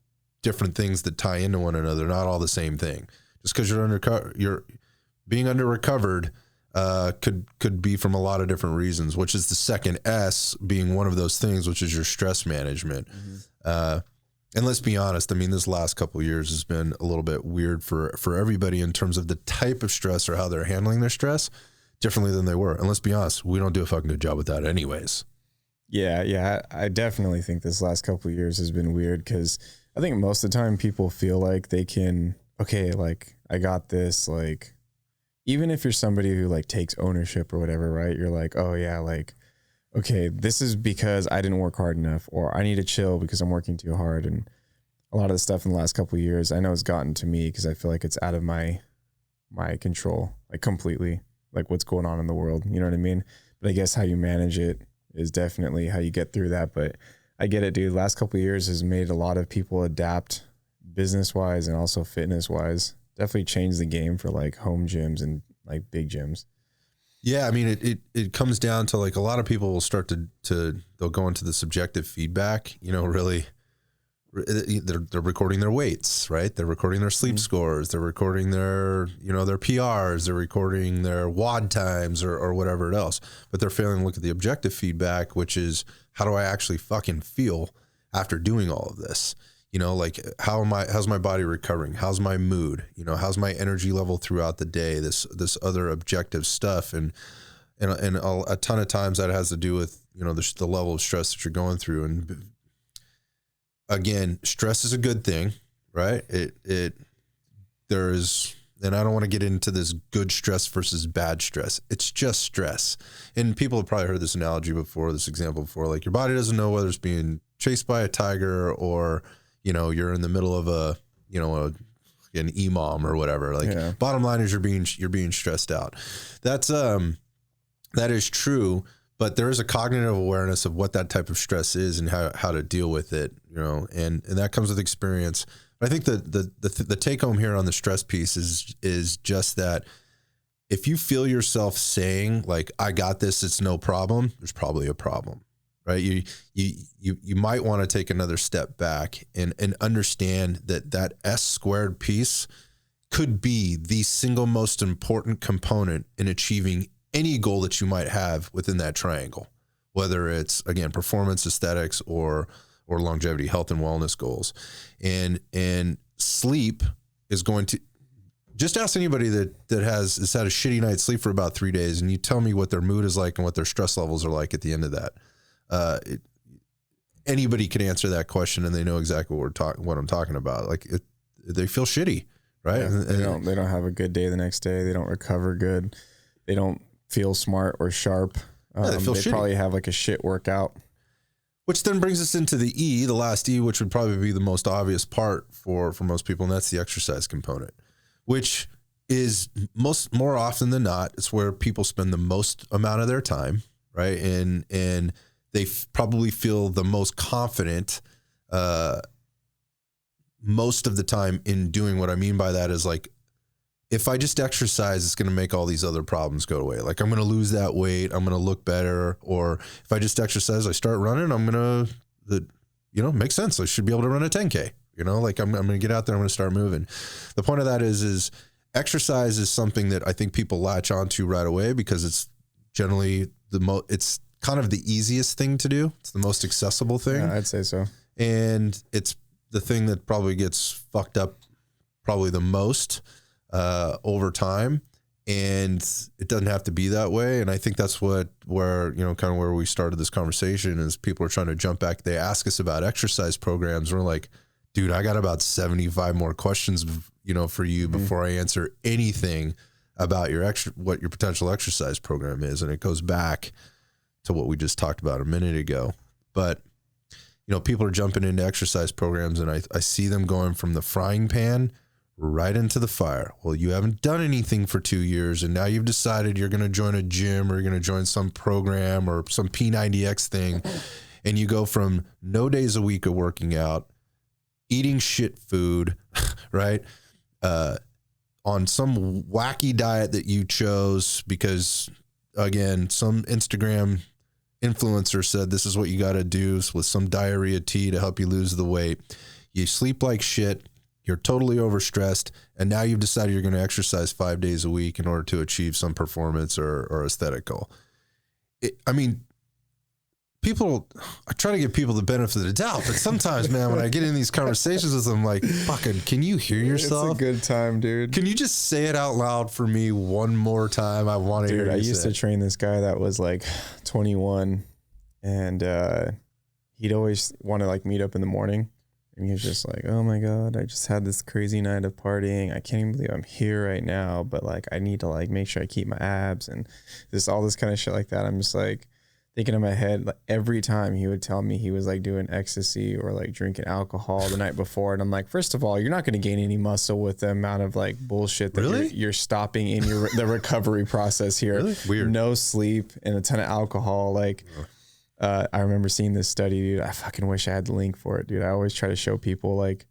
different things that tie into one another. Not all the same thing. Just because you're being underrecovered could be from a lot of different reasons, which is the second S being one of those things, which is your stress management. And let's be honest, I mean, this last couple of years has been a little bit weird for everybody in terms of the type of stress or how they're handling their stress differently than they were. And let's be honest, we don't do a fucking good job with that anyways. Yeah. I definitely think this last couple of years has been weird because I think most of the time people feel like they can, okay, like I got this, like, even if you're somebody who like takes ownership or whatever, right? You're like, oh yeah, like, okay, this is because I didn't work hard enough, or I need to chill because I'm working too hard. And a lot of the stuff in the last couple of years, I know it's gotten to me because I feel like it's out of my control, like completely, like what's going on in the world. You know what I mean? But I guess how you manage it is definitely how you get through that. But I get it, dude. The last couple of years has made a lot of people adapt business wise and also fitness wise. Definitely changed the game for like home gyms and like big gyms. Yeah, I mean, it comes down to like a lot of people will start they'll go into the subjective feedback, really they're recording their weights, right? They're recording their sleep scores, they're recording their, their PRs, they're recording their WOD times or whatever else, but they're failing to look at the objective feedback, which is how do I actually fucking feel after doing all of this? Like how's my body recovering? How's my mood? How's my energy level throughout the day? This other objective stuff. And a ton of times that has to do with, the level of stress that you're going through. And again, stress is a good thing, right? And I don't want to get into this good stress versus bad stress. It's just stress. And people have probably heard this analogy before, this example before, like your body doesn't know whether it's being chased by a tiger or, you're in the middle of an EMOM or whatever. Like bottom line is you're being stressed out. That is true, but there is a cognitive awareness of what that type of stress is and how to deal with it, and that comes with experience. But I think the take home here on the stress piece is just that if you feel yourself saying like, I got this, it's no problem, there's probably a problem. Right. You might want to take another step back and understand that S squared piece could be the single most important component in achieving any goal that you might have within that triangle, whether it's, again, performance, aesthetics, or longevity, health and wellness goals. And sleep is going to, just ask anybody that has had a shitty night's sleep for about 3 days, and you tell me what their mood is like and what their stress levels are like at the end of that. Anybody can answer that question and they know exactly what I'm talking about. Like they feel shitty, right? Yeah, they don't have a good day the next day. They don't recover good. They don't feel smart or sharp. They probably have like a shit workout. Which then brings us into the last E, which would probably be the most obvious part for most people. And that's the exercise component, which is more often than not, it's where people spend the most amount of their time. Right. And they probably feel the most confident most of the time in doing. What I mean by that is like, if I just exercise, it's going to make all these other problems go away. Like I'm going to lose that weight. I'm going to look better. Or if I just exercise, I start running, I'm going to, makes sense. I should be able to run a 10K, like I'm going to get out there. I'm going to start moving. The point of that is exercise is something that I think people latch onto right away because it's generally it's kind of the easiest thing to do. It's the most accessible thing. Yeah, I'd say so. And it's the thing that probably gets fucked up probably the most over time. And it doesn't have to be that way. And I think that's where we started this conversation is people are trying to jump back. They ask us about exercise programs. We're like, dude, I got about 75 more questions, for you before I answer anything about what your potential exercise program is. And it goes back to what we just talked about a minute ago. But, people are jumping into exercise programs and I see them going from the frying pan right into the fire. Well, you haven't done anything for 2 years and now you've decided you're going to join a gym or you're going to join some program or some P90X thing. And you go from no days a week of working out, eating shit food, right? On some wacky diet that you chose because, again, some Instagram influencer said this is what you got to do with some diarrhea tea to help you lose the weight. You sleep like shit. You're totally overstressed. And now you've decided you're going to exercise 5 days a week in order to achieve some performance or aesthetic goal. I try to give people the benefit of the doubt, but sometimes, man, when I get in these conversations with them, like, fucking, can you hear yourself? It's a good time, dude. Can you just say it out loud for me one more time? I want to hear you. I used to train this guy that was like 21 and he'd always want to like meet up in the morning. And he was just like, oh my God, I just had this crazy night of partying. I can't even believe I'm here right now. But like, I need to like make sure I keep my abs and all this kind of shit like that. I'm just like, thinking in my head, like every time he would tell me he was like doing ecstasy or like drinking alcohol the night before. And I'm like, first of all, you're not going to gain any muscle with the amount of like bullshit that you're stopping in the recovery process here. Really? Weird. No sleep and a ton of alcohol. Like, I remember seeing this study, dude. I fucking wish I had the link for it, dude. I always try to show people like,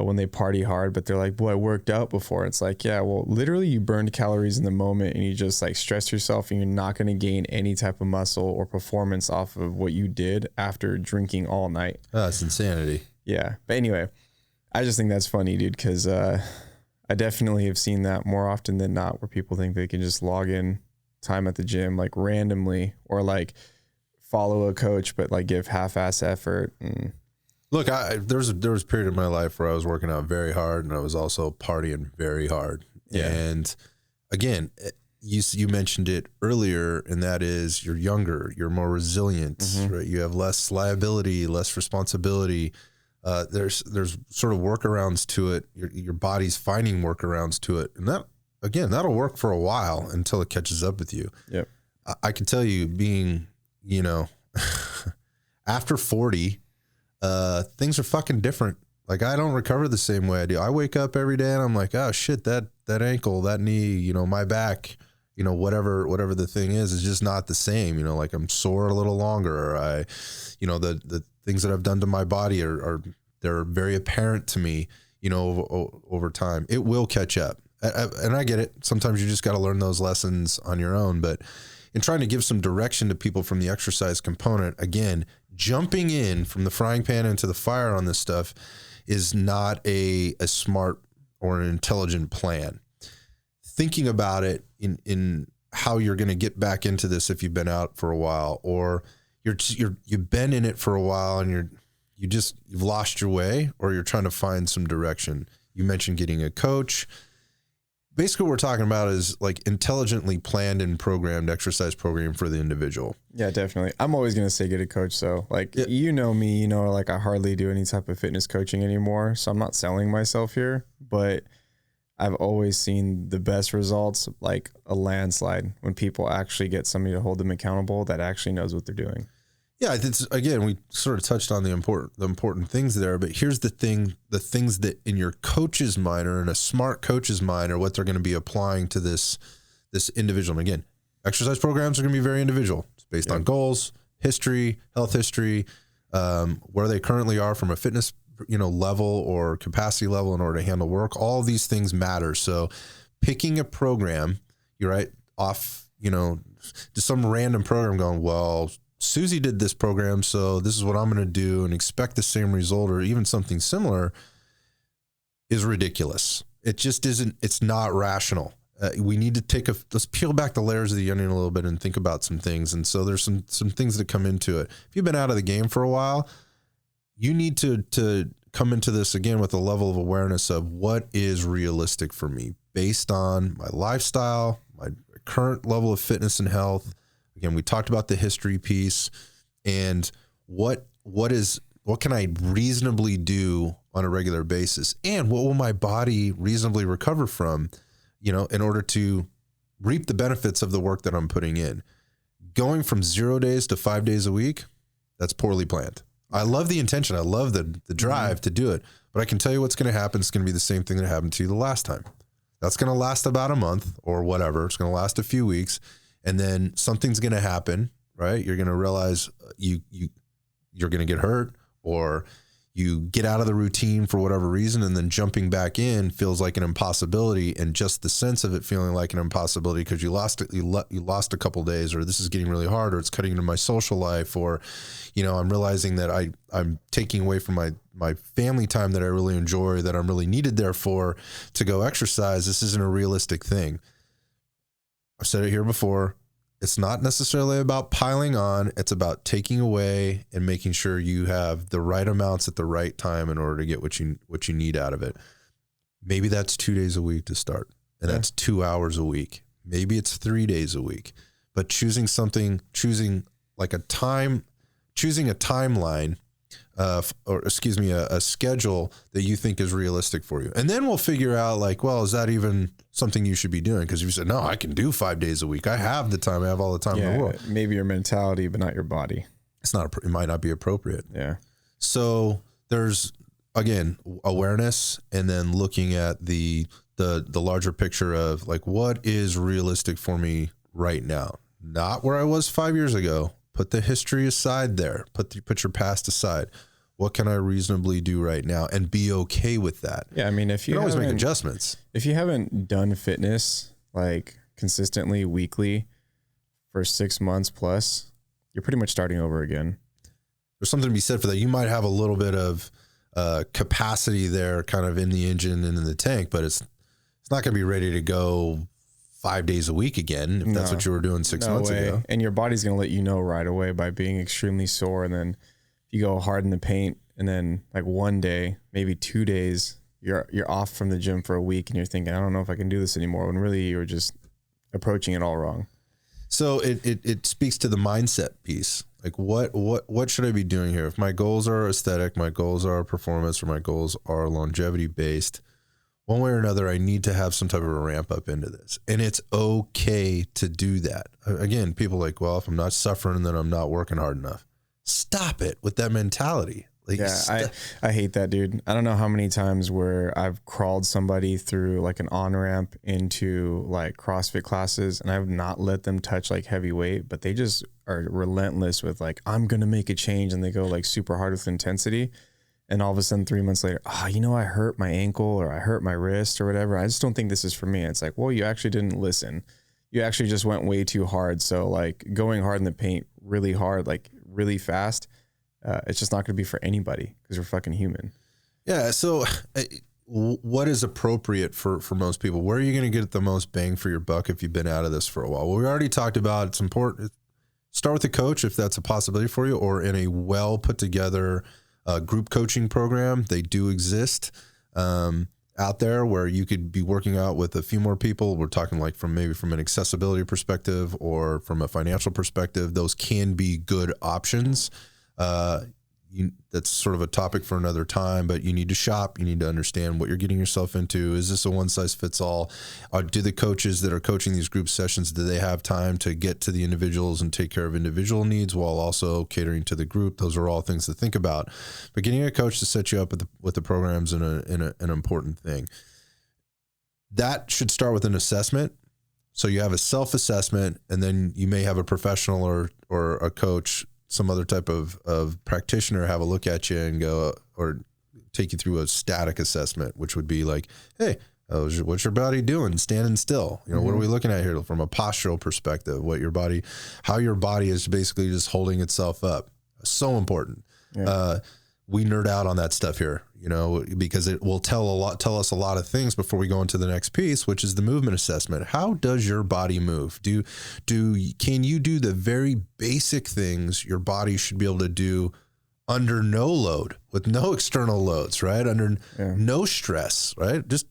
when they party hard, but they're like, boy, I worked out before. It's like, yeah, well, literally you burned calories in the moment and you just like stress yourself, and you're not going to gain any type of muscle or performance off of what you did after drinking all night. Oh, that's insanity. Yeah. But anyway, I just think that's funny, dude, because I definitely have seen that more often than not, where people think they can just log in time at the gym like randomly, or like follow a coach but like give half-ass effort. And look, there was a period in my life where I was working out very hard, and I was also partying very hard. Yeah. And again, you mentioned it earlier, and that is you're younger, you're more resilient, right? You have less liability, less responsibility. There's sort of workarounds to it. Your body's finding workarounds to it, and that, again, that'll work for a while until it catches up with you. Yep. I can tell you, being, after 40, things are fucking different. Like, I don't recover the same way I do. I wake up every day and I'm like, oh shit, that ankle, that knee, my back, whatever the thing is just not the same. Like, I'm sore a little longer. Or the things that I've done to my body they're very apparent to me, over time. It will catch up. And I get it. Sometimes you just got to learn those lessons on your own. But in trying to give some direction to people from the exercise component, again, jumping in from the frying pan into the fire on this stuff is not a smart or an intelligent plan. Thinking about it in how you're going to get back into this if you've been out for a while, or you've been in it for a while and you've lost your way, or you're trying to find some direction. You mentioned getting a coach. Basically, what we're talking about is like intelligently planned and programmed exercise program for the individual. Yeah, definitely. I'm always going to say get a coach. So like, you know me, like I hardly do any type of fitness coaching anymore. So I'm not selling myself here, but I've always seen the best results, like a landslide, when people actually get somebody to hold them accountable that actually knows what they're doing. Yeah, again, we sort of touched on the important things there, but here's the things that in your coach's mind, or in a smart coach's mind, are what they're going to be applying to this individual. And again, exercise programs are going to be very individual. It's based on goals, history, health history, where they currently are from a fitness, level or capacity level in order to handle work. All of these things matter. So picking a program, you're right, off, just some random program going, well, Susie did this program, so this is what I'm going to do, and expect the same result or even something similar, is ridiculous. It just isn't. It's not rational. We need to let's peel back the layers of the onion a little bit and think about some things. And so there's some things that come into it. If you've been out of the game for a while, you need to come into this again with a level of awareness of what is realistic for me based on my lifestyle, my current level of fitness and health. Again, we talked about the history piece, and what can I reasonably do on a regular basis, and what will my body reasonably recover from, in order to reap the benefits of the work that I'm putting in. Going from 0 days to 5 days a week, that's poorly planned. I love the intention. I love the drive to do it, but I can tell you what's going to happen. It's going to be the same thing that happened to you the last time. That's going to last about a month or whatever. It's going to last a few weeks. And then something's going to happen, right? You're going to realize you're going to get hurt, or you get out of the routine for whatever reason, and then jumping back in feels like an impossibility. And just the sense of it feeling like an impossibility because you lost a couple of days, or this is getting really hard, or it's cutting into my social life, or I'm realizing that I'm taking away from my family time that I really enjoy, that I'm really needed there for, to go exercise. This isn't a realistic thing. I've said it here before. It's not necessarily about piling on. It's about taking away and making sure you have the right amounts at the right time in order to get what you need out of it. Maybe that's 2 days a week to start, and that's 2 hours a week. Maybe it's 3 days a week, but choosing a timeline, a schedule that you think is realistic for you. And then we'll figure out is that even something you should be doing? Because if you said, no, I can do 5 days a week, I have the time, I have all the time in the world. Maybe your mentality, but not your body. It might not be appropriate. Yeah. So there's, again, awareness, and then looking at the larger picture of what is realistic for me right now, not where I was 5 years ago. Put the history aside there. Put your past aside. What can I reasonably do right now and be okay with that? Yeah. I mean, if you can always make haven't- adjustments. If you haven't done fitness like consistently weekly for 6 months plus, you're pretty much starting over again. There's something to be said for that. You might have a little bit of capacity there kind of in the engine and in the tank, but it's not going to be ready to go 5 days a week again if that's what you were doing 6 months ago. And your body's going to let you know right away by being extremely sore. And then if you go hard in the paint and then like one day, maybe 2 days, you're off from the gym for a week and you're thinking, I don't know if I can do this anymore, when really you're just approaching it all wrong. So it speaks to the mindset piece. Like what should I be doing here? If my goals are aesthetic, my goals are performance, or my goals are longevity based, one way or another, I need to have some type of a ramp up into this. And it's okay to do that. Again, people are like, well, if I'm not suffering, then I'm not working hard enough. Stop it with that mentality. Like, yeah, I hate that, dude. I don't know how many times where I've crawled somebody through like an on-ramp into like CrossFit classes and I've not let them touch like heavy weight, but they just are relentless with like, I'm going to make a change. And they go like super hard with intensity. And all of a sudden 3 months later, I hurt my ankle or I hurt my wrist or whatever. I just don't think this is for me. And it's like, well, you actually didn't listen. You actually just went way too hard. So like going hard in the paint really hard, like really fast, it's just not going to be for anybody because we're fucking human. Yeah. So what is appropriate for most people? Where are you going to get the most bang for your buck if you've been out of this for a while? Well, we already talked about it's important. Start with a coach if that's a possibility for you, or in a well put together group coaching program. They do exist out there where you could be working out with a few more people. We're talking like from an accessibility perspective or from a financial perspective. Those can be good options. That's sort of a topic for another time, but you need to shop. You need to understand what you're getting yourself into. Is this a one size fits all? Do the coaches that are coaching these group sessions, do they have time to get to the individuals and take care of individual needs while also catering to the group? Those are all things to think about. But getting a coach to set you up with the programs is an important thing. That should start with an assessment. So you have a self-assessment, and then you may have a professional or a coach, some other type of practitioner have a look at you and go, or take you through a static assessment, which would be like, hey, what's your body doing? Standing still. What are we looking at here from a postural perspective? How your body is basically just holding itself up. So important. Yeah. We nerd out on that stuff here, because it will tell us a lot of things before we go into the next piece, which is the movement assessment. How does your body move? Can you do the very basic things your body should be able to do under no load, with no external loads, right? Under no stress, right? Just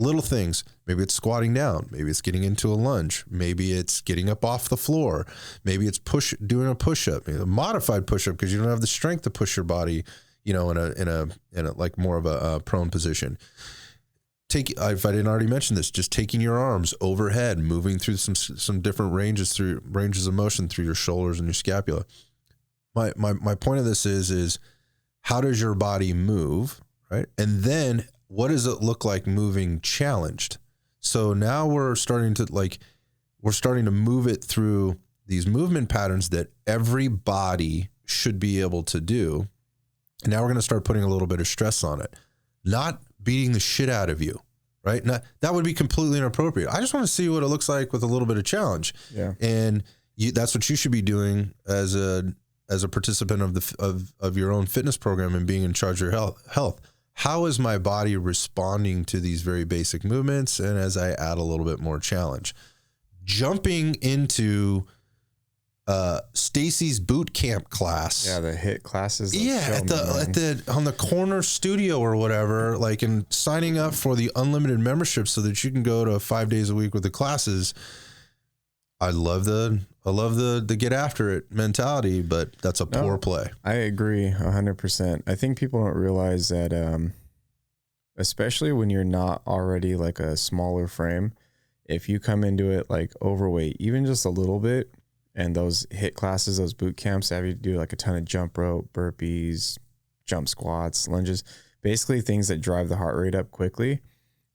little things. Maybe it's squatting down. Maybe it's getting into a lunge. Maybe it's getting up off the floor. Maybe it's doing a push-up, a modified push-up because you don't have the strength to push your body, in a like more of a prone position. If I didn't already mention this, just taking your arms overhead, moving through some different ranges of motion through your shoulders and your scapula. My point of this is how does your body move, right? And then what does it look like moving challenged? So now we're starting to move it through these movement patterns that every body should be able to do. And now we're going to start putting a little bit of stress on it, not beating the shit out of you, right? That would be completely inappropriate. I just want to see what it looks like with a little bit of challenge. Yeah. And that's what you should be doing as a participant of your own fitness program and being in charge of your health. How is my body responding to these very basic movements? And as I add a little bit more challenge, jumping into Stacy's boot camp class. Yeah, the HIIT classes. Yeah, on the corner studio or whatever, and signing up for the unlimited membership so that you can go to 5 days a week with the classes. I love the get after it mentality, but that's a poor play. I agree 100%. I think people don't realize that, especially when you're not already like a smaller frame, if you come into it like overweight, even just a little bit, and those HIIT classes, those boot camps have you do like a ton of jump rope, burpees, jump squats, lunges, basically things that drive the heart rate up quickly.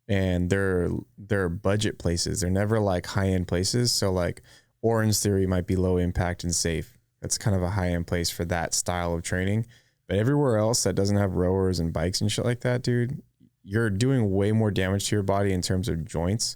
And they're budget places. They're never like high end places. So like Orange Theory might be low impact and safe. That's kind of a high end place for that style of training. But everywhere else that doesn't have rowers and bikes and shit like that, dude, you're doing way more damage to your body in terms of joints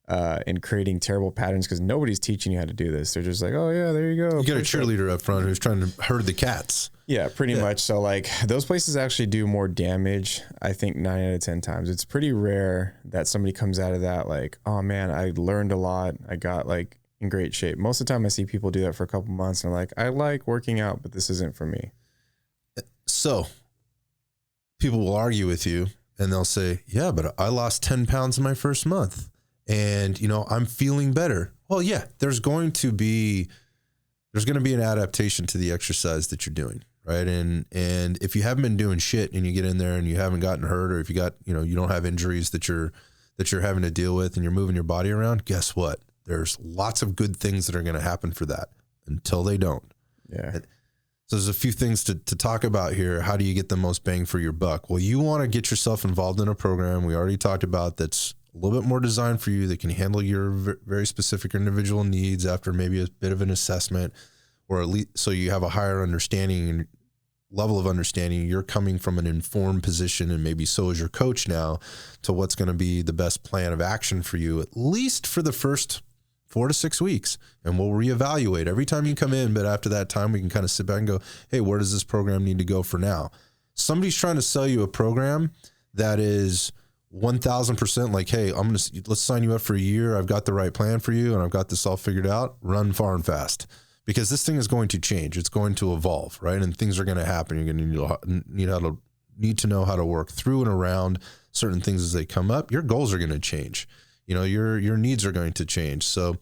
and creating terrible patterns because nobody's teaching you how to do this. They're just like, oh yeah, there you go. You got a cheerleader up front who's trying to herd the cats. Yeah, pretty much. So like those places actually do more damage. I think 9 out of 10 times. It's pretty rare that somebody comes out of that like, oh man, I learned a lot. I got like in great shape. Most of the time I see people do that for a couple months and they're like, I like working out, but this isn't for me. So people will argue with you and they'll say, yeah, but I lost 10 pounds in my first month and, you know, I'm feeling better. Well, yeah, there's going to be an adaptation to the exercise that you're doing. Right. And if you haven't been doing shit and you get in there and you haven't gotten hurt, or if you got, you know, you don't have injuries that you're having to deal with and you're moving your body around, guess what? There's lots of good things that are going to happen for that until they don't. Yeah. So there's a few things to talk about here. How do you get the most bang for your buck? Well, you want to get yourself involved in a program we already talked about that's a little bit more designed for you, that can handle your very specific individual needs after maybe a bit of an assessment, or at least so you have a higher understanding and level of understanding. You're coming from an informed position, and maybe so is your coach now, to what's going to be the best plan of action for you, at least for the first 4 to 6 weeks. And we'll reevaluate every time you come in. But after that time, we can kind of sit back and go, hey, where does this program need to go for now? Somebody's trying to sell you a program that is 1,000% like, hey, let's sign you up for a year. I've got the right plan for you and I've got this all figured out. Run far and fast, because this thing is going to change. It's going to evolve, right? And things are going to happen. You're going to need to know how to work through and around certain things as they come up. Your goals are going to change. You know, your needs are going to change. So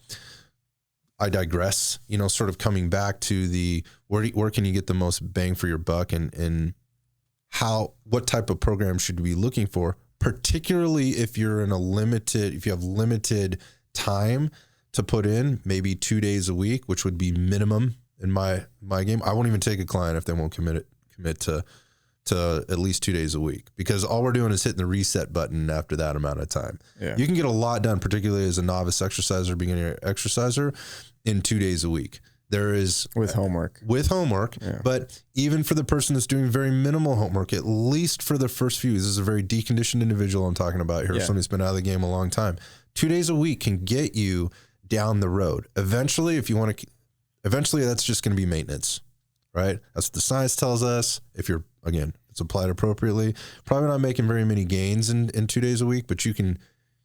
I digress, you know, sort of coming back to the, where can you get the most bang for your buck, and what type of program should you be looking for, particularly if you're if you have limited time to put in, maybe 2 days a week, which would be minimum in my game. I won't even take a client if they won't commit to at least 2 days a week, because all we're doing is hitting the reset button after that amount of time. Yeah. You can get a lot done, particularly as a novice exerciser, beginner exerciser, in 2 days a week. There is with homework, yeah. But even for the person that's doing very minimal homework, at least for the first few, this is a very deconditioned individual I'm talking about here. Yeah. Somebody that's been out of the game a long time. 2 days a week can get you down the road. Eventually, that's just going to be maintenance, right? That's what the science tells us. If it's applied appropriately, probably not making very many gains in 2 days a week, but you can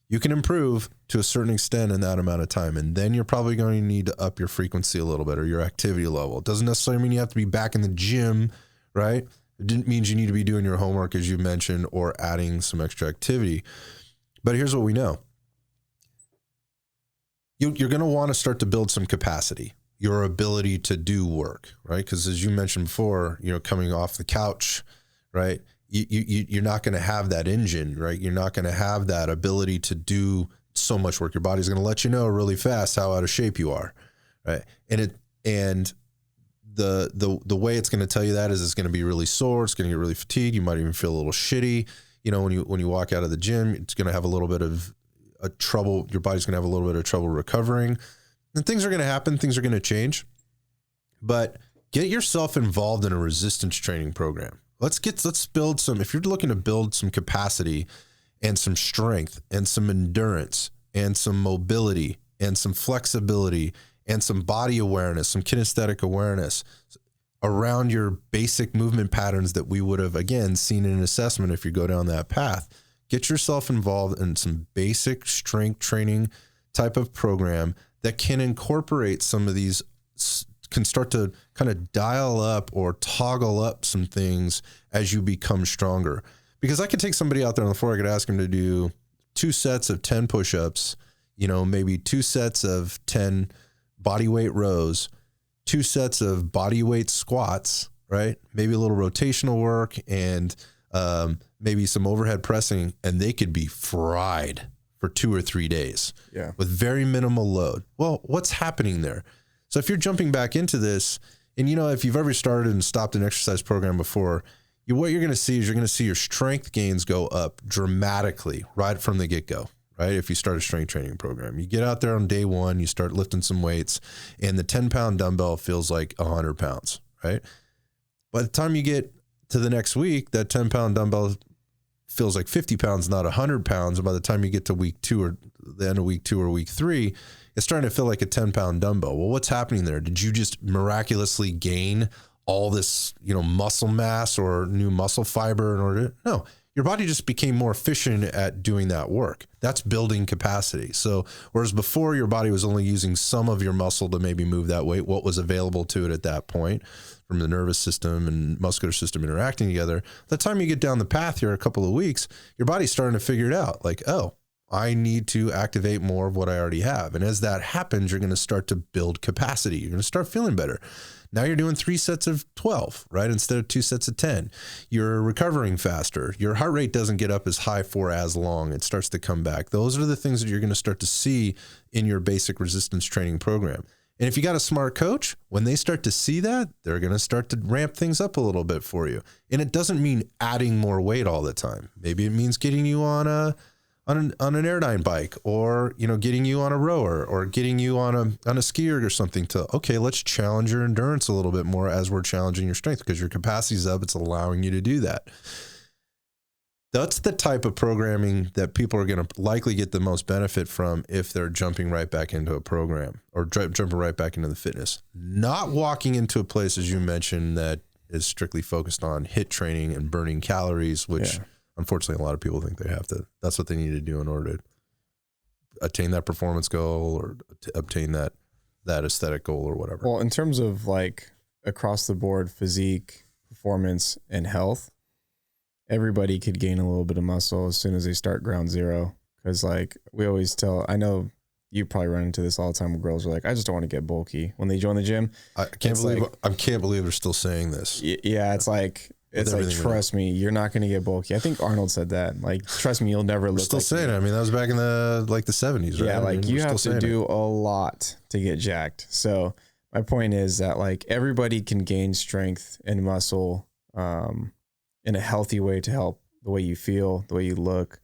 improve to a certain extent in that amount of time. And then you're probably going to need to up your frequency a little bit, or your activity level. It doesn't necessarily mean you have to be back in the gym, right? It means you need to be doing your homework, as you mentioned, or adding some extra activity. But here's what we know. You're going to want to start to build some capacity, your ability to do work, right? Because as you mentioned before, you know, coming off the couch, right? You're not going to have that engine, right? You're not going to have that ability to do so much work. Your body's going to let you know really fast how out of shape you are, right? And the way it's going to tell you that is it's going to be really sore. It's going to get really fatigued. You might even feel a little shitty. You know, when you walk out of the gym, it's going to have a little bit of trouble. Your body's going to have a little bit of trouble recovering. And things are going to happen. Things are going to change. But get yourself involved in a resistance training program. Let's build some, if you're looking to build some capacity and some strength and some endurance and some mobility and some flexibility and some body awareness, some kinesthetic awareness around your basic movement patterns that we would have, again, seen in an assessment if you go down that path, get yourself involved in some basic strength training type of program that can incorporate some of these, can start to kind of dial up or toggle up some things as you become stronger. Because I could take somebody out there on the floor, I could ask them to do 2 sets of 10 push-ups, you know, maybe 2 sets of 10 body weight rows, 2 sets of body weight squats, right? Maybe a little rotational work and maybe some overhead pressing, and they could be fried for 2 or 3 days with very minimal load. Well, what's happening there? So if you're jumping back into this, and you know, if you've ever started and stopped an exercise program before, what you're going to see is you're going to see your strength gains go up dramatically right from the get-go, right? If you start a strength training program, you get out there on day one, you start lifting some weights, and the 10-pound dumbbell feels like 100 pounds, right? By the time you get to the next week, that 10-pound dumbbell feels like 50 pounds, not 100 pounds. And by the time you get to week 2 or the end of week 2 or week 3, it's starting to feel like a 10-pound dumbbell. Well, what's happening there? Did you just miraculously gain all this, muscle mass or new muscle fiber in order to? No, your body just became more efficient at doing that work. That's building capacity. So whereas before your body was only using some of your muscle to maybe move that weight, what was available to it at that point from the nervous system and muscular system interacting together, by the time you get down the path here a couple of weeks, your body's starting to figure it out. Like, oh, I need to activate more of what I already have. And as that happens, you're going to start to build capacity. You're going to start feeling better. Now you're doing 3 sets of 12, right? Instead of 2 sets of 10. You're recovering faster. Your heart rate doesn't get up as high for as long. It starts to come back. Those are the things that you're going to start to see in your basic resistance training program. And if you got a smart coach, when they start to see that, they're going to start to ramp things up a little bit for you. And it doesn't mean adding more weight all the time. Maybe it means getting you on an Airdyne bike, or getting you on a rower, or getting you on a skier or something to, okay, let's challenge your endurance a little bit more as we're challenging your strength, because your capacity's up. It's allowing you to do that. That's the type of programming that people are going to likely get the most benefit from if they're jumping right back into a program or jumping right back into the fitness. Not walking into a place, as you mentioned, that is strictly focused on HIIT training and burning calories, which unfortunately a lot of people think they have to. That's what they need to do in order to attain that performance goal or to obtain that aesthetic goal or whatever. Well, in terms of like across the board physique, performance, and health, everybody could gain a little bit of muscle as soon as they start ground zero. Because like we always tell, I know you probably run into this all the time, where girls are like, I just don't want to get bulky when they join the gym. I can't believe they're still saying this. Yeah, it's like trust me, you're not going to get bulky. I think Arnold said that. Like, trust me, you'll never look. We're still saying it. I mean, that was back in the 70s, right? Yeah, like you have to do a lot to get jacked. So my point is that like everybody can gain strength and muscle in a healthy way to help the way you feel, the way you look,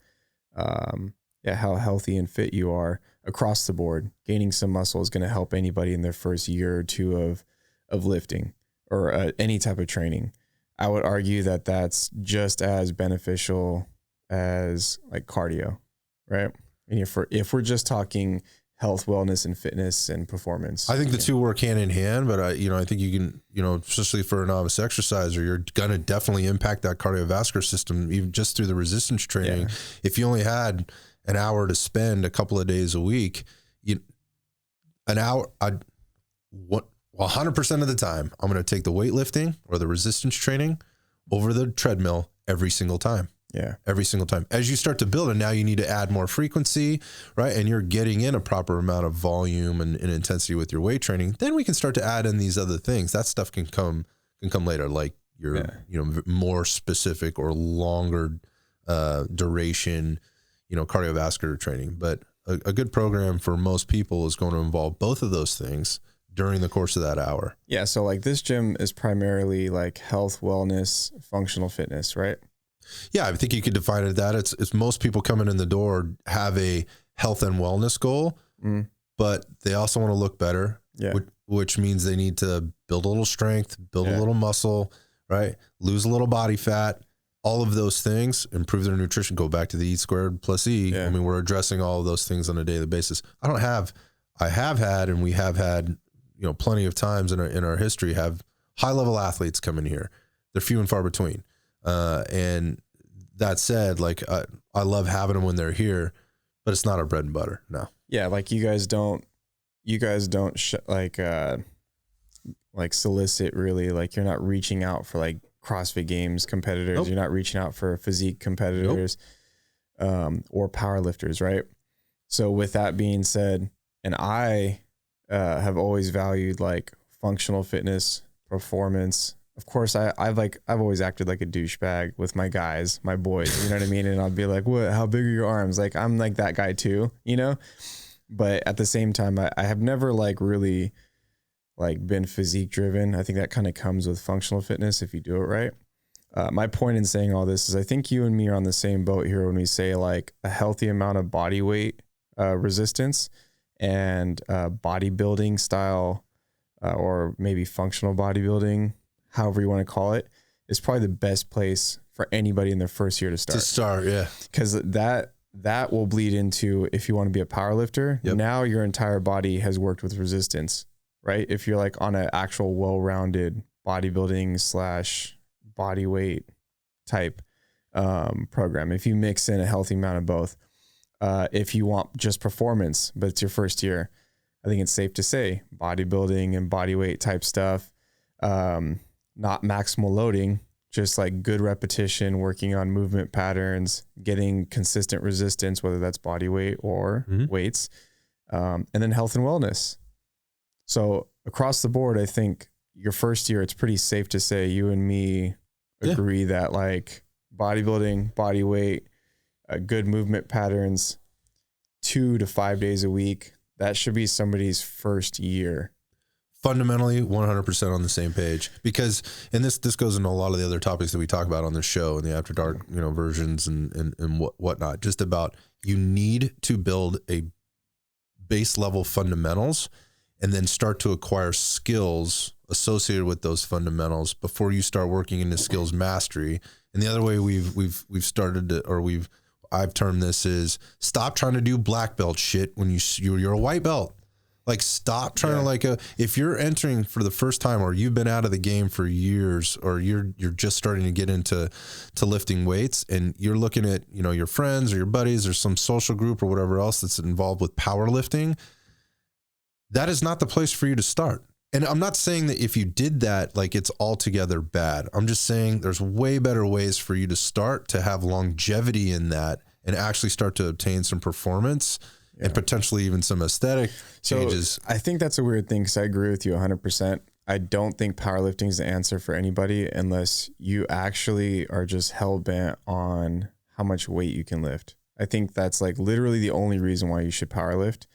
how healthy and fit you are across the board. Gaining some muscle is going to help anybody in their first year or two of lifting or any type of training. I would argue that that's just as beneficial as like cardio, right? And if we're just talking health, wellness, and fitness and performance, I think the two work hand in hand. But I think you can, especially for a novice exerciser, you're gonna definitely impact that cardiovascular system even just through the resistance training. Yeah. If you only had an hour to spend a couple of days a week, an hour, 100% of the time, I'm going to take the weightlifting or the resistance training over the treadmill every single time. Yeah. Every single time. As you start to build, and now you need to add more frequency, right? And you're getting in a proper amount of volume and intensity with your weight training. Then we can start to add in these other things. That stuff can come later, like your, more specific or longer duration, cardiovascular training. But a good program for most people is going to involve both of those things during the course of that hour. Yeah. So like this gym is primarily like health, wellness, functional fitness, right? Yeah. I think you could define it that it's most people coming in the door have a health and wellness goal, but they also want to look better, which means they need to build a little strength, build a little muscle, right? Lose a little body fat, all of those things, improve their nutrition, go back to the E squared plus E. I mean, we're addressing all of those things on a daily basis. I have had, and we have had, plenty of times in our history have high level athletes come in here. They're few and far between. And that said, like, I love having them when they're here, but it's not our bread and butter. No. Yeah. Like you guys don't solicit really, like you're not reaching out for like CrossFit Games competitors. Nope. You're not reaching out for physique competitors, or powerlifters. Right. So with that being said, and I, have always valued like functional fitness, performance. Of course, I've always acted like a douchebag with my guys, my boys, you know what I mean? And I'll be like, what, how big are your arms? Like, I'm like that guy too, but at the same time, I have never like really like been physique driven. I think that kind of comes with functional fitness if you do it right. My point in saying all this is I think you and me are on the same boat here when we say like a healthy amount of body weight, resistance, and bodybuilding style, or maybe functional bodybuilding, however you want to call it, is probably the best place for anybody in their first year to start. Yeah. Because that will bleed into, if you want to be a power lifter, now your entire body has worked with resistance, right? If you're like on an actual well-rounded bodybuilding / body weight type program, if you mix in a healthy amount of both, if you want just performance, but it's your first year, I think it's safe to say bodybuilding and body weight type stuff, not maximal loading, just like good repetition, working on movement patterns, getting consistent resistance, whether that's body weight or weights, and then health and wellness. So across the board, I think your first year, it's pretty safe to say you and me agree that like bodybuilding, body weight, good movement patterns, 2 to 5 days a week, that should be somebody's first year. Fundamentally 100% on the same page, because, and this goes into a lot of the other topics that we talk about on the show and the After Dark, versions and whatnot, just about, you need to build a base level fundamentals and then start to acquire skills associated with those fundamentals before you start working into skills mastery. And the other way we've started to, or I've termed this, is stop trying to do black belt shit when you're a white belt. Like, stop trying to if you're entering for the first time, or you've been out of the game for years, or you're just starting to get into lifting weights, and you're looking at, your friends or your buddies or some social group or whatever else that's involved with powerlifting, that is not the place for you to start. And I'm not saying that if you did that, like, it's altogether bad. I'm just saying there's way better ways for you to start to have longevity in that and actually start to obtain some performance and potentially even some aesthetic changes. So I think that's a weird thing, because I agree with you 100%. I don't think powerlifting is the answer for anybody unless you actually are just hell-bent on how much weight you can lift. I think that's like literally the only reason why you should powerlift.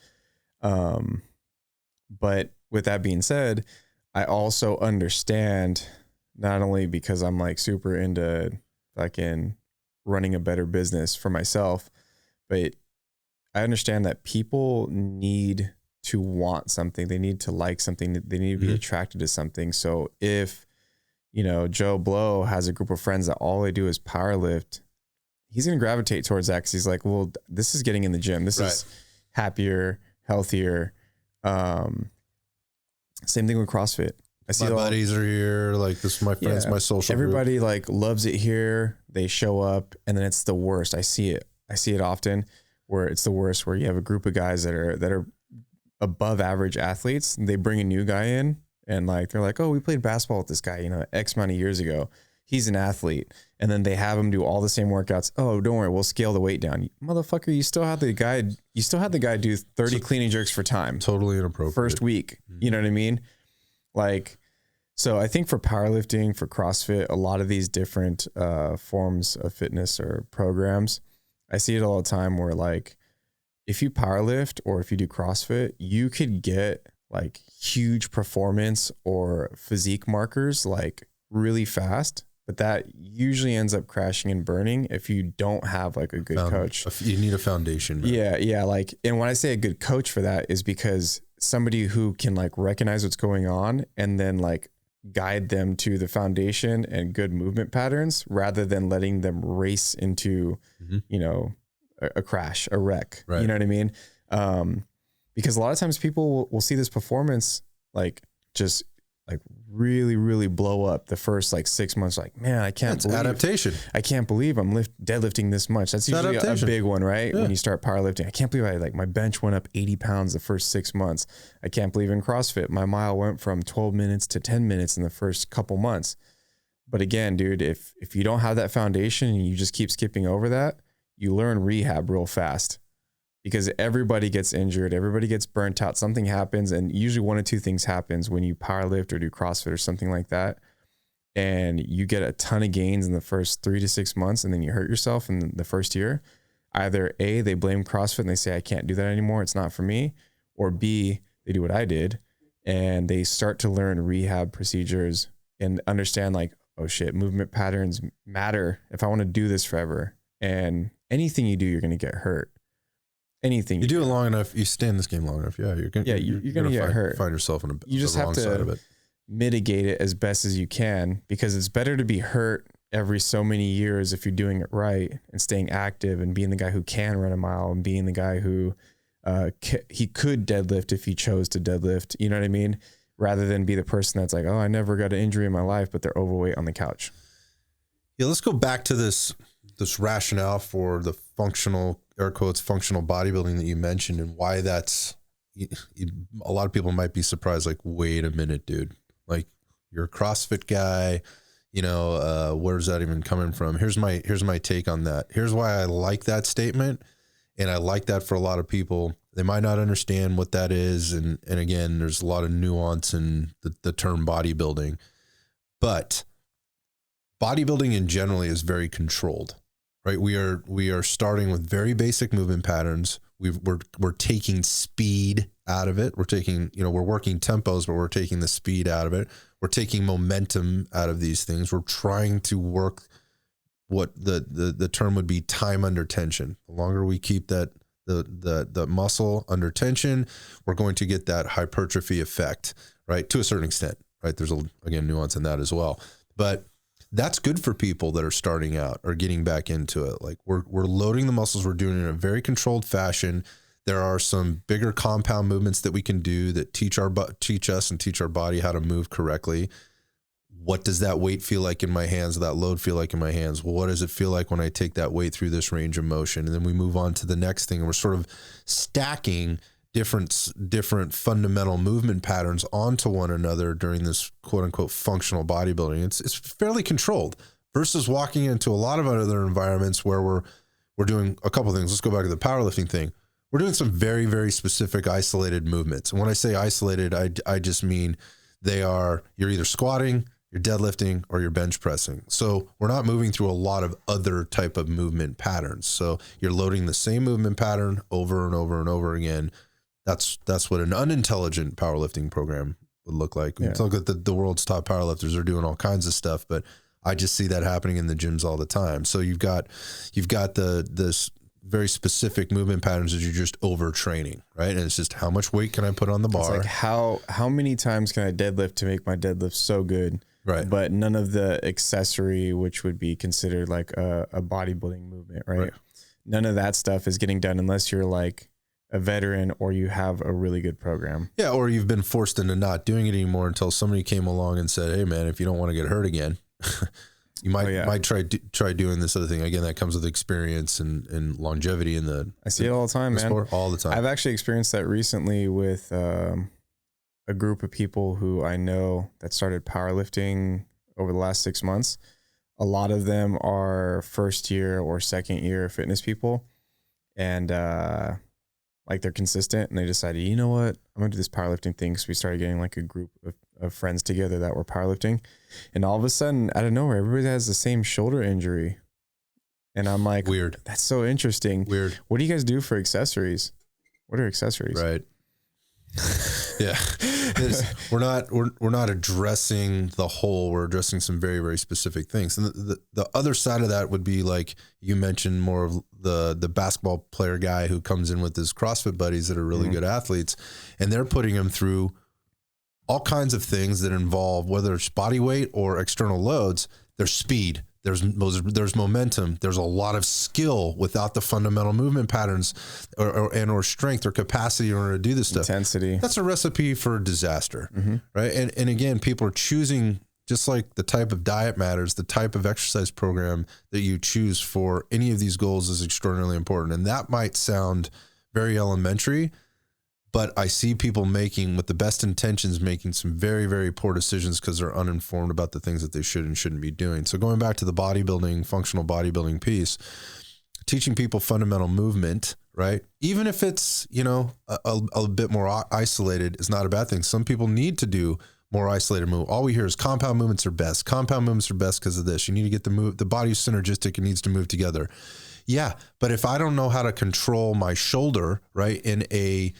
But with that being said, I also understand, not only because I'm like super into fucking running a better business for myself, but I understand that people need to want something. They need to like something. They need to be attracted to something. So if, Joe Blow has a group of friends that all they do is power lift, he's going to gravitate towards that, because he's like, well, this is getting in the gym. This is happier, healthier. Same thing with CrossFit. I see my buddies are here. Like, this is my friends, my social Everybody group. like loves it here. They show up, and then it's the worst. I see it often, where it's the worst, where you have a group of guys that are above average athletes. And they bring a new guy in, and like, they're like, oh, we played basketball with this guy, X amount of years ago. He's an athlete. And then they have him do all the same workouts. Oh, don't worry, we'll scale the weight down. Motherfucker, you still had the guy do 30 clean and jerks for time. Totally inappropriate. First week. You know what I mean? Like, so I think for powerlifting, for CrossFit, a lot of these different forms of fitness or programs, I see it all the time where, like, if you powerlift or if you do CrossFit, you could get like huge performance or physique markers like really fast, but that usually ends up crashing and burning if you don't have like a good coach. You need a foundation. Man. Yeah. Like, and when I say a good coach for that, is because somebody who can like recognize what's going on and then like guide them to the foundation and good movement patterns, rather than letting them race into, a crash, a wreck. Right. You know what I mean? Because a lot of times people will see this performance like just like really, really blow up the first like 6 months. Like, man, I can't believe adaptation. I can't believe I'm deadlifting this much. That's usually a big one, right? Yeah. When you start powerlifting, I can't believe my bench went up 80 pounds the first 6 months. I can't believe in CrossFit, my mile went from 12 minutes to 10 minutes in the first couple months. But again, dude, if you don't have that foundation and you just keep skipping over that, you learn rehab real fast, because everybody gets injured. Everybody gets burnt out. Something happens. And usually one of two things happens when you powerlift or do CrossFit or something like that. And you get a ton of gains in the first 3 to 6 months, and then you hurt yourself in the first year. Either A, they blame CrossFit and they say, I can't do that anymore, it's not for me. Or B, they do what I did and they start to learn rehab procedures and understand like, oh shit, movement patterns matter if I want to do this forever. And anything you do, you're going to get hurt. Anything you do it long enough, you stay in this game long enough. Yeah, you're gonna get hurt. Find yourself in you just have to. Side of it. mitigate it as best as you can, because it's better to be hurt every so many years if you're doing it right and staying active and being the guy who can run a mile and being the guy who he could deadlift if he chose to deadlift, you know what I mean? Rather than be the person that's like, oh, I never got an injury in my life, but they're overweight on the couch. Yeah, let's go back to this rationale for the functional, air quotes, functional bodybuilding that you mentioned, and why that's, a lot of people might be surprised, like, wait a minute, dude, like, you're a CrossFit guy, you know, where's that even coming from? Here's my take on that. Here's why I like that statement. And I like that for a lot of people. They might not understand what that is. And again, there's a lot of nuance in the term bodybuilding, but bodybuilding in generally is very controlled, right? We are starting with very basic movement patterns. We're taking speed out of it. We're taking, you know, we're working tempos, but we're taking the speed out of it. We're taking momentum out of these things. We're trying to work what the term would be time under tension. The longer we keep that the muscle under tension, we're going to get that hypertrophy effect, right? To a certain extent, right? There's again nuance in that as well, but that's good for people that are starting out or getting back into it. Like we're loading the muscles. We're doing it in a very controlled fashion. There are some bigger compound movements that we can do that teach us and teach our body how to move correctly. What does that weight feel like in my hands? That load feel like in my hands? Well, what does it feel like when I take that weight through this range of motion? And then we move on to the next thing, and we're sort of stacking different fundamental movement patterns onto one another during this quote unquote functional bodybuilding. It's fairly controlled versus walking into a lot of other environments where we're doing a couple of things. Let's go back to the powerlifting thing. We're doing some very, very specific isolated movements. And when I say isolated, I just mean you're either squatting, you're deadlifting, or you're bench pressing. So we're not moving through a lot of other type of movement patterns. So you're loading the same movement pattern over and over and over again. That's what an unintelligent powerlifting program would look like. Yeah. Look at the world's top powerlifters are doing all kinds of stuff, but I just see that happening in the gyms all the time. So you've got this very specific movement patterns that you're just overtraining, right? And it's just how much weight can I put on the bar? It's like how many times can I deadlift to make my deadlift so good? Right. But none of the accessory, which would be considered like a bodybuilding movement, right? None of that stuff is getting done unless you're like a veteran or you have a really good program. Yeah, or you've been forced into not doing it anymore until somebody came along and said, "Hey, man, if you don't want to get hurt again, you might try doing this other thing." Again, that comes with experience and longevity in the. I see it all the time, man. Sport, all the time. I've actually experienced that recently with a group of people who I know that started powerlifting over the last 6 months. A lot of them are first year or second year fitness people, and like they're consistent, and they decided, you know what, I'm gonna do this powerlifting thing. So we started getting like a group of friends together that were powerlifting, and all of a sudden, out of nowhere, everybody has the same shoulder injury, and I'm like, weird. That's so interesting. Weird. What do you guys do for accessories? What are accessories? Right. Yeah. We're not addressing the whole. We're addressing some very, very specific things. And the other side of that would be, like you mentioned, more of the basketball player guy who comes in with his CrossFit buddies that are really good athletes, and they're putting him through all kinds of things that involve, whether it's body weight or external loads. There's speed, there's momentum, there's a lot of skill without the fundamental movement patterns or strength or capacity in order to do this stuff. Intensity. That's a recipe for disaster, right? And again, people are choosing, just like the type of diet matters, the type of exercise program that you choose for any of these goals is extraordinarily important. And that might sound very elementary, but I see people with the best intentions, making some very, very poor decisions because they're uninformed about the things that they should and shouldn't be doing. So going back to the bodybuilding, functional bodybuilding piece, teaching people fundamental movement, right? Even if it's, a bit more isolated, is not a bad thing. Some people need to do more isolated move. All we hear is compound movements are best. Compound movements are best because of this. You need to get the body's synergistic. It needs to move together. Yeah. But if I don't know how to control my shoulder, right, in a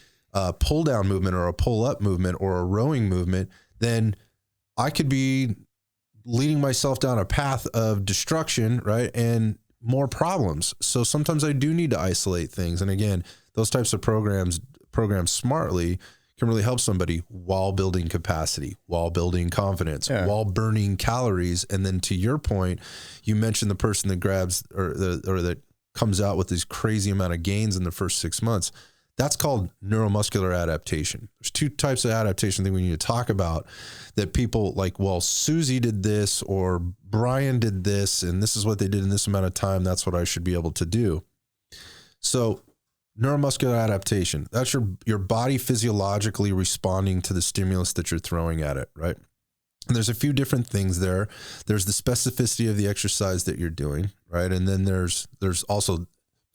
pull down movement or a pull up movement or a rowing movement, then I could be leading myself down a path of destruction, right? And more problems. So sometimes I do need to isolate things. And again, those types of programs smartly can really help somebody while building capacity, while building confidence, while burning calories. And then to your point, you mentioned the person that grabs or that comes out with this crazy amount of gains in the first 6 months. That's called neuromuscular adaptation. There's two types of adaptation that we need to talk about that people like, well, Susie did this or Brian did this, and this is what they did in this amount of time. That's what I should be able to do. So neuromuscular adaptation, that's your body physiologically responding to the stimulus that you're throwing at it, right? And there's a few different things there. There's the specificity of the exercise that you're doing, right? And then there's the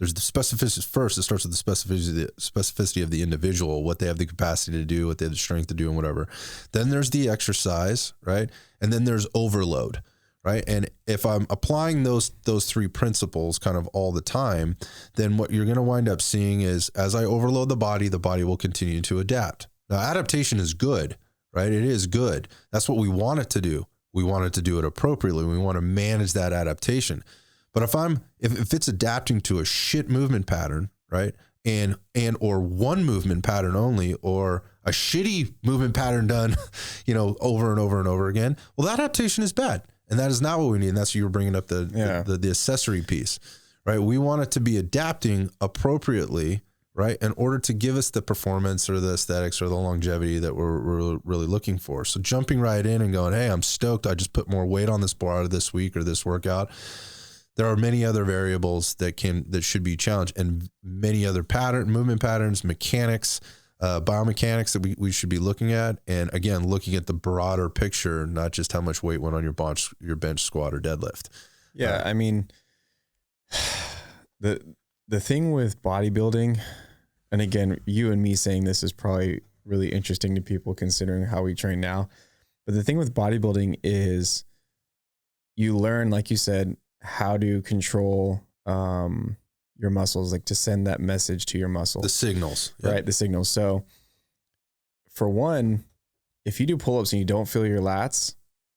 specificity first. It starts with the specificity of the individual, what they have the capacity to do, what they have the strength to do, and whatever. Then there's the exercise, right? And then there's overload, right? And if I'm applying those three principles kind of all the time, then what you're going to wind up seeing is as I overload the body will continue to adapt. Now, adaptation is good, right? It is good. That's what we want it to do. We want it to do it appropriately. We want to manage that adaptation. But if it's adapting to a shit movement pattern, right? And or one movement pattern only, or a shitty movement pattern done, over and over and over again, well, that adaptation is bad. And that is not what we need. And that's what you were bringing up the accessory piece, right? We want it to be adapting appropriately, right? In order to give us the performance or the aesthetics or the longevity that we're really looking for. So jumping right in and going, hey, I'm stoked. I just put more weight on this bar this week or this workout. There are many other variables that should be challenged, and many other movement patterns, mechanics, biomechanics that we should be looking at. And again, looking at the broader picture, not just how much weight went on your bench, squat, or deadlift. Yeah. I mean, the thing with bodybuilding, and again, you and me saying this is probably really interesting to people considering how we train now. But the thing with bodybuilding is you learn, like you said, how to control your muscles, like to send that message to your muscle. The signals. Right, the signals. So for one, if you do pull-ups and you don't feel your lats,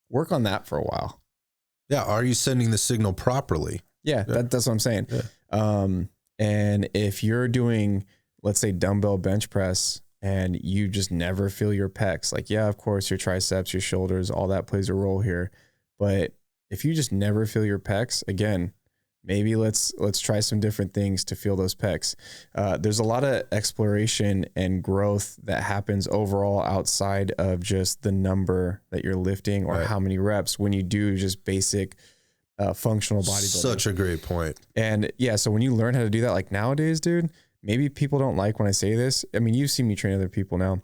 work on that for a while. Yeah, are you sending the signal properly? Yeah. That's what I'm saying. Yeah. And if you're doing, let's say, dumbbell bench press and you just never feel your pecs, like, yeah, of course, your triceps, your shoulders, all that plays a role here. But if you just never feel your pecs, again, maybe let's try some different things to feel those pecs. There's a lot of exploration and growth that happens overall outside of just the number that you're lifting or how many reps when you do just basic functional bodybuilding. Such a great point. And yeah, so when you learn how to do that, like nowadays, dude, maybe people don't like when I say this. I mean, you've seen me train other people now.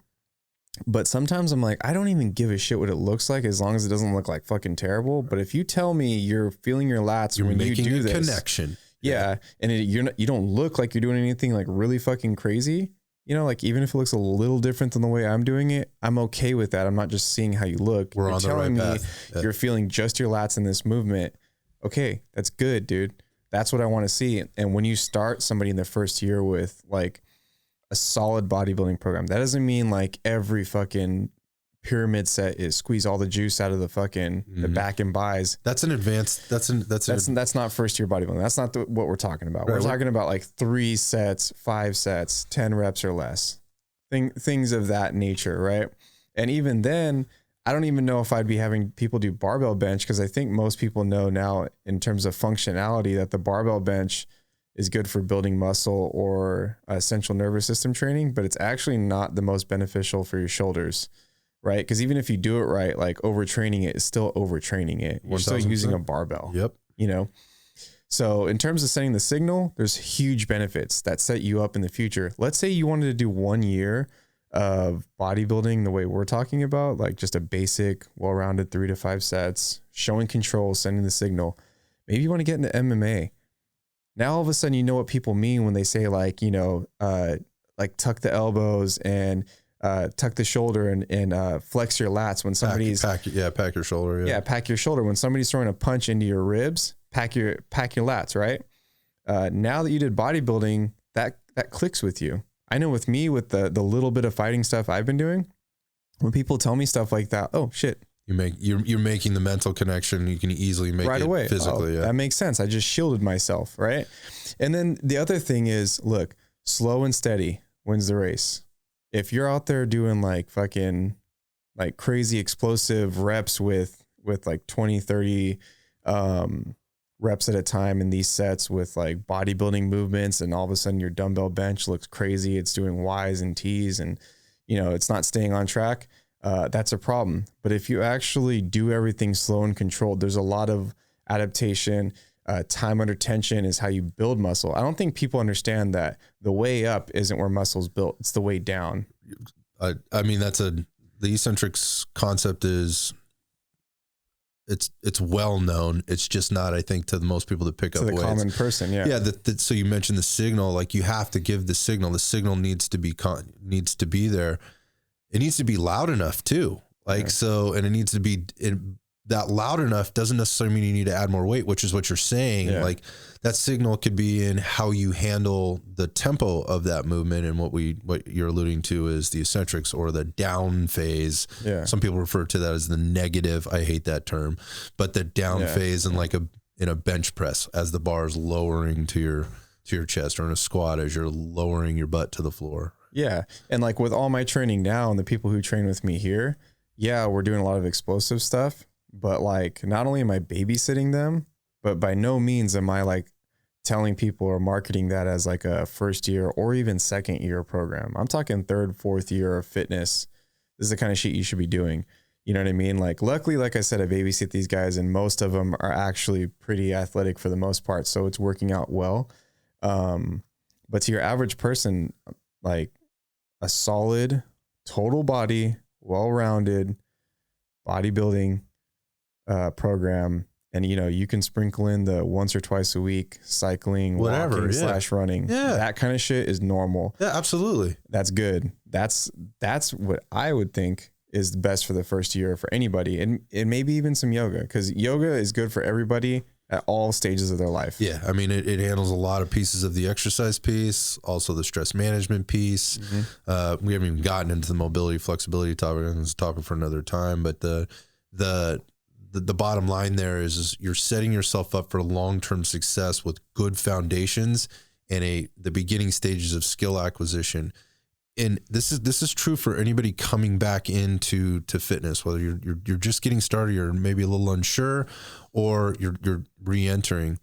But sometimes I'm like, I don't even give a shit what it looks like as long as it doesn't look like fucking terrible. But if you tell me you're feeling your lats when you do this, connection. Yeah. And you don't look like you're doing anything like really fucking crazy. Like even if it looks a little different than the way I'm doing it, I'm okay with that. I'm not just seeing how you look. We're on the right path. You're feeling just your lats in this movement. Okay. That's good, dude. That's what I want to see. And when you start somebody in the first year with like a solid bodybuilding program, that doesn't mean like every fucking pyramid set is squeeze all the juice out of the fucking the back and buys. That's an advanced. That's not first year bodybuilding. That's not what we're talking about. Right. We're talking about like 3 sets, 5 sets, 10 reps or less, things of that nature, right? And even then, I don't even know if I'd be having people do barbell bench, because I think most people know now in terms of functionality that the barbell bench is good for building muscle or central nervous system training, but it's actually not the most beneficial for your shoulders, right? Because even if you do it right, like overtraining it is still overtraining it. You're still using a barbell. Yep. So in terms of sending the signal, there's huge benefits that set you up in the future. Let's say you wanted to do 1 year of bodybuilding the way we're talking about, like just a basic, well-rounded 3 to 5 sets, showing control, sending the signal. Maybe you want to get into MMA. Now, all of a sudden, you know what people mean when they say like, like tuck the elbows and tuck the shoulder and flex your lats when somebody's pack your shoulder. Yeah. Pack your shoulder. When somebody's throwing a punch into your ribs, pack your lats, right? Now that you did bodybuilding, that clicks with you. I know with me, with the little bit of fighting stuff I've been doing, when people tell me stuff like that, oh shit. You're making the mental connection. You can easily make right it away. Physically. That makes sense. I just shielded myself, right? And then the other thing is, look, slow and steady wins the race. if you're out there doing like fucking like crazy explosive reps with like 20, 30 reps at a time in these sets with like bodybuilding movements, and all of a sudden your dumbbell bench looks crazy, it's doing Y's and T's, and it's not staying on track, that's a problem. But if you actually do everything slow and controlled, there's a lot of adaptation. Time under tension is how you build muscle. I don't think people understand that the way up isn't where muscle's built, it's the way down. I mean, the eccentrics concept is, it's well known. It's just not, I think, to the most people that pick up weights. To the common person, yeah. Yeah. So you mentioned the signal, like you have to give the signal. The signal needs to be there. It needs to be loud enough too. Like, so, and it needs to be that loud enough doesn't necessarily mean you need to add more weight, which is what you're saying. Yeah. Like that signal could be in how you handle the tempo of that movement. And what you're alluding to is the eccentrics or the down phase. Yeah. Some people refer to that as the negative. I hate that term, but the down phase in in a bench press, as the bar is lowering to your chest, or in a squat as you're lowering your butt to the floor. Yeah. And like with all my training now and the people who train with me here, we're doing a lot of explosive stuff. But like, not only am I babysitting them, but by no means am I like telling people or marketing that as like a first year or even second year program. I'm talking third, fourth year of fitness. This is the kind of shit you should be doing. You know what I mean? Like, luckily, like I said, I babysit these guys, and most of them are actually pretty athletic for the most part. So it's working out well. But to your average person, like a solid total body, well-rounded bodybuilding program, and you can sprinkle in the once or twice a week cycling, walking / running. That kind of shit is normal. Yeah, absolutely. That's good. That's what I would think is the best for the first year for anybody, and maybe even some yoga, because yoga is good for everybody at all stages of their life. Yeah, I mean, it handles a lot of pieces of the exercise piece, also the stress management piece. Mm-hmm. We haven't even gotten into the mobility, flexibility topic. It's a topic for another time, but the bottom line there is you're setting yourself up for long-term success with good foundations and the beginning stages of skill acquisition. And this is true for anybody coming back into fitness, whether you're just getting started, you're maybe a little unsure, or you're re-entering.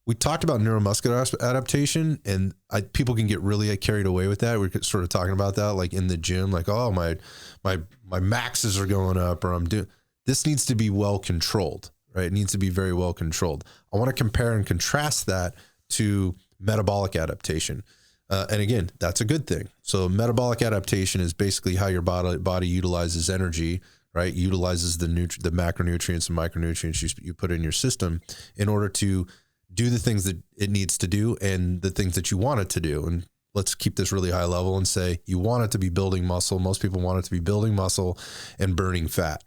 We talked about neuromuscular adaptation, and people can get really carried away with that. We're sort of talking about that, like in the gym, like, oh, my maxes are going up, or I'm doing. This needs to be well controlled, right? It needs to be very well controlled. I want to compare and contrast that to metabolic adaptation. And again, that's a good thing. So metabolic adaptation is basically how your body utilizes energy, right? Utilizes the macronutrients and micronutrients you put in your system in order to do the things that it needs to do and the things that you want it to do. And let's keep this really high level and say you want it to be building muscle. Most people want it to be building muscle and burning fat.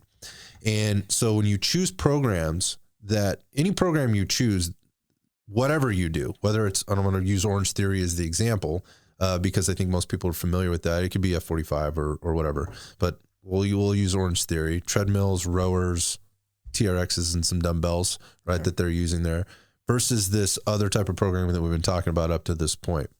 And so when you choose programs, that any program you choose, whatever you do, whether it's, I don't want to use Orange Theory as the example, because I think most people are familiar with that. It could be F45 or whatever, but we'll use Orange Theory, treadmills, rowers, TRXs, and some dumbbells, right, that they're using there, versus this other type of programming that we've been talking about up to this point.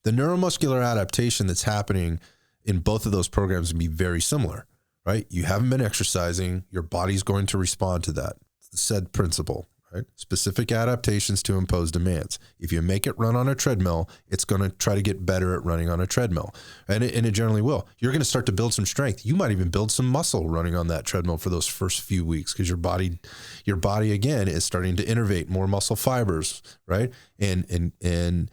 The neuromuscular adaptation that's happening in both of those programs would be very similar. Right? You haven't been exercising. Your body's going to respond to that. It's the said principle, right? Specific adaptations to impose demands. If you make it run on a treadmill, it's going to try to get better at running on a treadmill. And it generally will. You're going to start to build some strength. You might even build some muscle running on that treadmill for those first few weeks, because your body again is starting to innervate more muscle fibers, right? And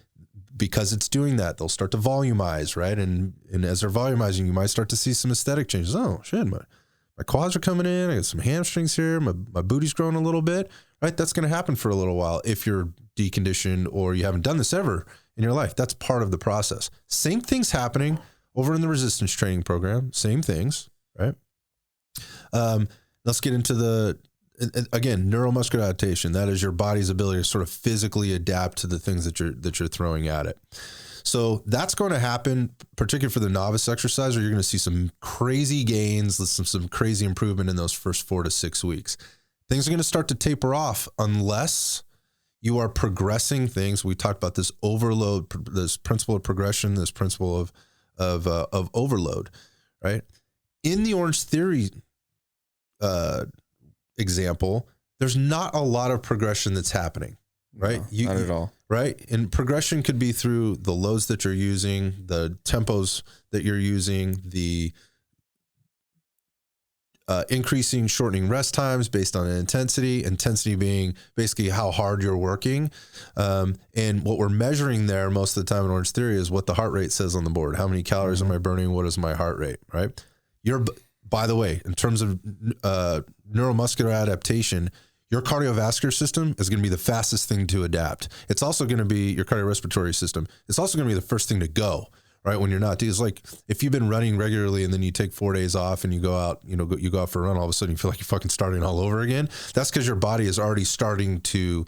because it's doing that, they'll start to volumize, right? And as they're volumizing, you might start to see some aesthetic changes. Oh shit, my quads are coming in. I got some hamstrings here. My booty's growing a little bit, right? That's going to happen for a little while if you're deconditioned or you haven't done this ever in your life. That's part of the process. Same things happening over in the resistance training program. Same things, right? Let's get into again, neuromuscular adaptation. That is your body's ability to sort of physically adapt to the things that you're throwing at it. So that's going to happen, particularly for the novice exerciser. You're going to see some crazy gains, some crazy improvement in those first 4 to 6 weeks. Things are going to start to taper off unless you are progressing things. We talked about this overload, this principle of progression, this principle of overload, right? In the Orange Theory example, there's not a lot of progression that's happening, right? No, not at all. Right. And progression could be through the loads that you're using, the tempos that you're using, the increasing, shortening rest times based on intensity being basically how hard you're working. And what we're measuring there most of the time in Orange Theory is what the heart rate says on the board. How many calories am I burning? What is my heart rate? Right. By the way, in terms of neuromuscular adaptation, your cardiovascular system is going to be the fastest thing to adapt. It's also going to be your cardiorespiratory system. It's also going to be the first thing to go, right? When you're not, it's like if you've been running regularly and then you take 4 days off and you go out, you go out for a run, all of a sudden you feel like you're fucking starting all over again. That's because your body is already starting to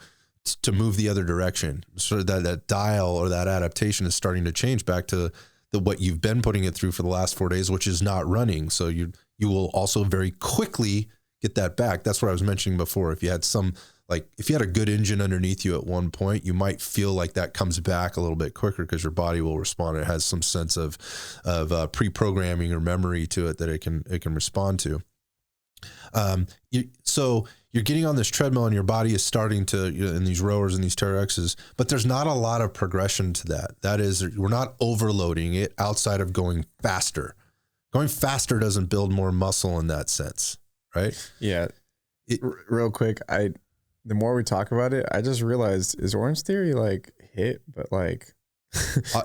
move the other direction. So that dial or that adaptation is starting to change back to what you've been putting it through for the last 4 days, which is not running. So you will also very quickly get that back. That's what I was mentioning before. If you had if you had a good engine underneath you at one point, you might feel like that comes back a little bit quicker because your body will respond. It has some sense of pre-programming or memory to it that it can respond to. So you're getting on this treadmill and your body is starting to, in these rowers and these TRXs, but there's not a lot of progression to that. That is, we're not overloading it outside of going faster. Going faster doesn't build more muscle in that sense, right? Yeah. Real quick, the more we talk about it, I just realized, is Orange Theory like HIIT, but like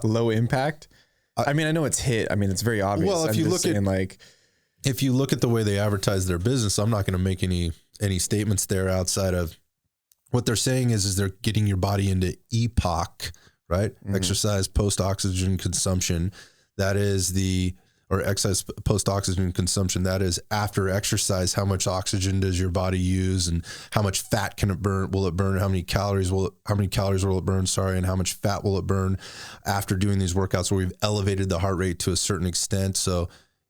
low impact? I mean, I know it's HIIT. I mean, it's very obvious. Well, if you look at the way they advertise their business, I'm not going to make any statements there outside of what they're saying is they're getting your body into EPOC, right? Mm-hmm. Exercise post-oxygen consumption. That is or exercise post-oxygen consumption. That is after exercise, how much oxygen does your body use and how much fat will it burn? How many calories will it burn? And how much fat will it burn after doing these workouts where we've elevated the heart rate to a certain extent. So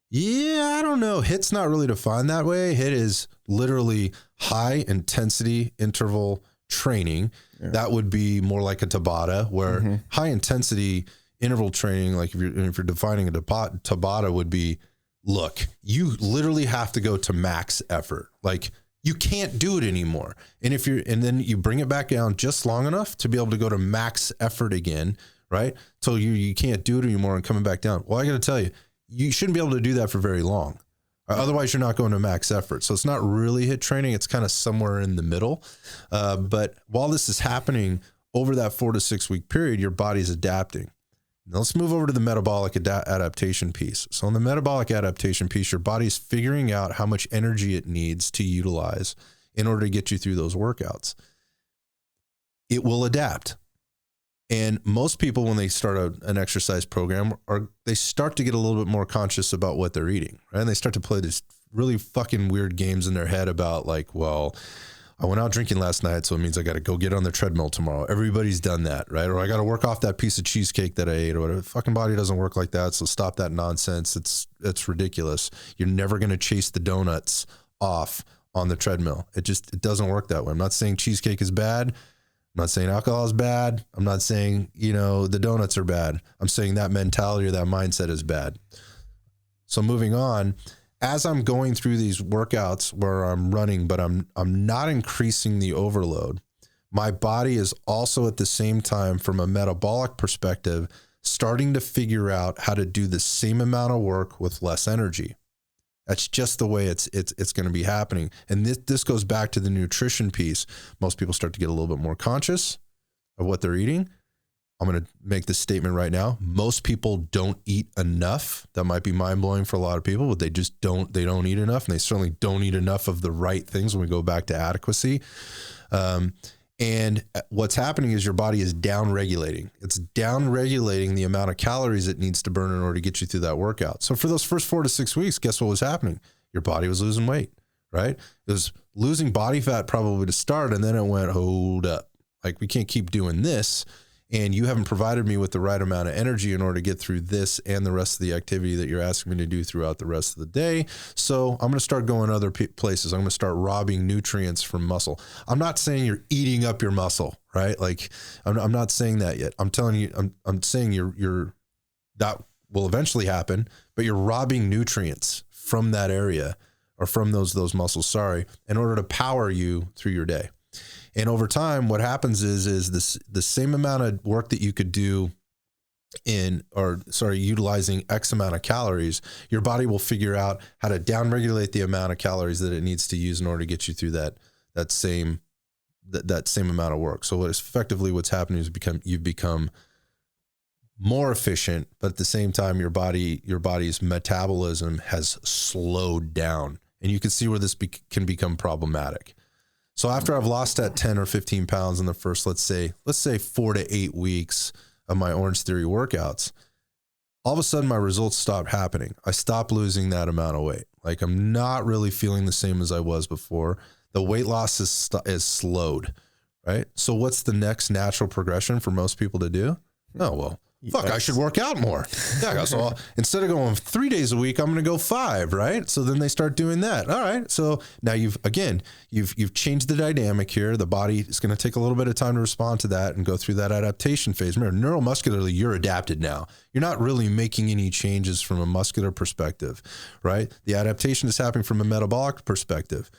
yeah, I don't know. HIIT's not really defined that way. HIIT is literally high intensity interval training. Yeah. That would be more like a Tabata, where high intensity interval training, like if you're defining a Tabata, would be, look, you literally have to go to max effort. Like you can't do it anymore. And then you bring it back down just long enough to be able to go to max effort again, right? So you can't do it anymore and coming back down. Well, I got to tell you, you shouldn't be able to do that for very long. Otherwise, you're not going to max effort. So it's not really HIIT training. It's kind of somewhere in the middle. But while this is happening over that 4 to 6 week period, your body's adapting. Now let's move over to the metabolic adaptation piece. So in the metabolic adaptation piece, your body's figuring out how much energy it needs to utilize in order to get you through those workouts. It will adapt. And most people, when they start an exercise program, they start to get a little bit more conscious about what they're eating, right? And they start to play these really fucking weird games in their head about like, well, I went out drinking last night, so it means I got to go get on the treadmill tomorrow. Everybody's done that, right? Or I got to work off that piece of cheesecake that I ate, or whatever. Fucking body doesn't work like that, so stop that nonsense. It's ridiculous. You're never going to chase the donuts off on the treadmill. It doesn't work that way. I'm not saying cheesecake is bad. I'm not saying alcohol is bad. I'm not saying, the donuts are bad. I'm saying that mentality or that mindset is bad. So moving on, as I'm going through these workouts where I'm running, but I'm not increasing the overload, my body is also at the same time, from a metabolic perspective, starting to figure out how to do the same amount of work with less energy. That's just the way it's going to be happening. And this goes back to the nutrition piece. Most people start to get a little bit more conscious of what they're eating. I'm going to make this statement right now. Most people don't eat enough. That might be mind-blowing for a lot of people, but they don't eat enough, and they certainly don't eat enough of the right things when we go back to adequacy. And what's happening is your body is down-regulating. It's down-regulating the amount of calories it needs to burn in order to get you through that workout. So for those first 4 to 6 weeks, guess what was happening? Your body was losing weight, right? It was losing body fat probably to start, and then it went, hold up. Like, we can't keep doing this, and you haven't provided me with the right amount of energy in order to get through this and the rest of the activity that you're asking me to do throughout the rest of the day. So I'm going to start going other places. I'm going to start robbing nutrients from muscle. I'm not saying you're eating up your muscle, right? Like, I'm not saying that yet. I'm telling you, I'm saying you're that will eventually happen, but you're robbing nutrients from that area or from those muscles, in order to power you through your day. And over time, what happens is the same amount of work that you could do utilizing X amount of calories, your body will figure out how to downregulate the amount of calories that it needs to use in order to get you through that same amount of work. So what's happening is you've become more efficient, but at the same time, your body's metabolism has slowed down, and you can see where this can become problematic. So after I've lost that 10 or 15 pounds in the first, let's say 4 to 8 weeks of my Orange Theory workouts, all of a sudden my results stop happening. I stop losing that amount of weight. Like, I'm not really feeling the same as I was before. The weight loss is slowed, right? So what's the next natural progression for most people to do? Oh, well, I should work out more. Yeah, so instead of going 3 days a week, I'm going to go 5, right? So then they start doing that. All right. So now you've changed the dynamic here. The body is going to take a little bit of time to respond to that and go through that adaptation phase. Remember, neuromuscularly, you're adapted now. You're not really making any changes from a muscular perspective, right? The adaptation is happening from a metabolic perspective.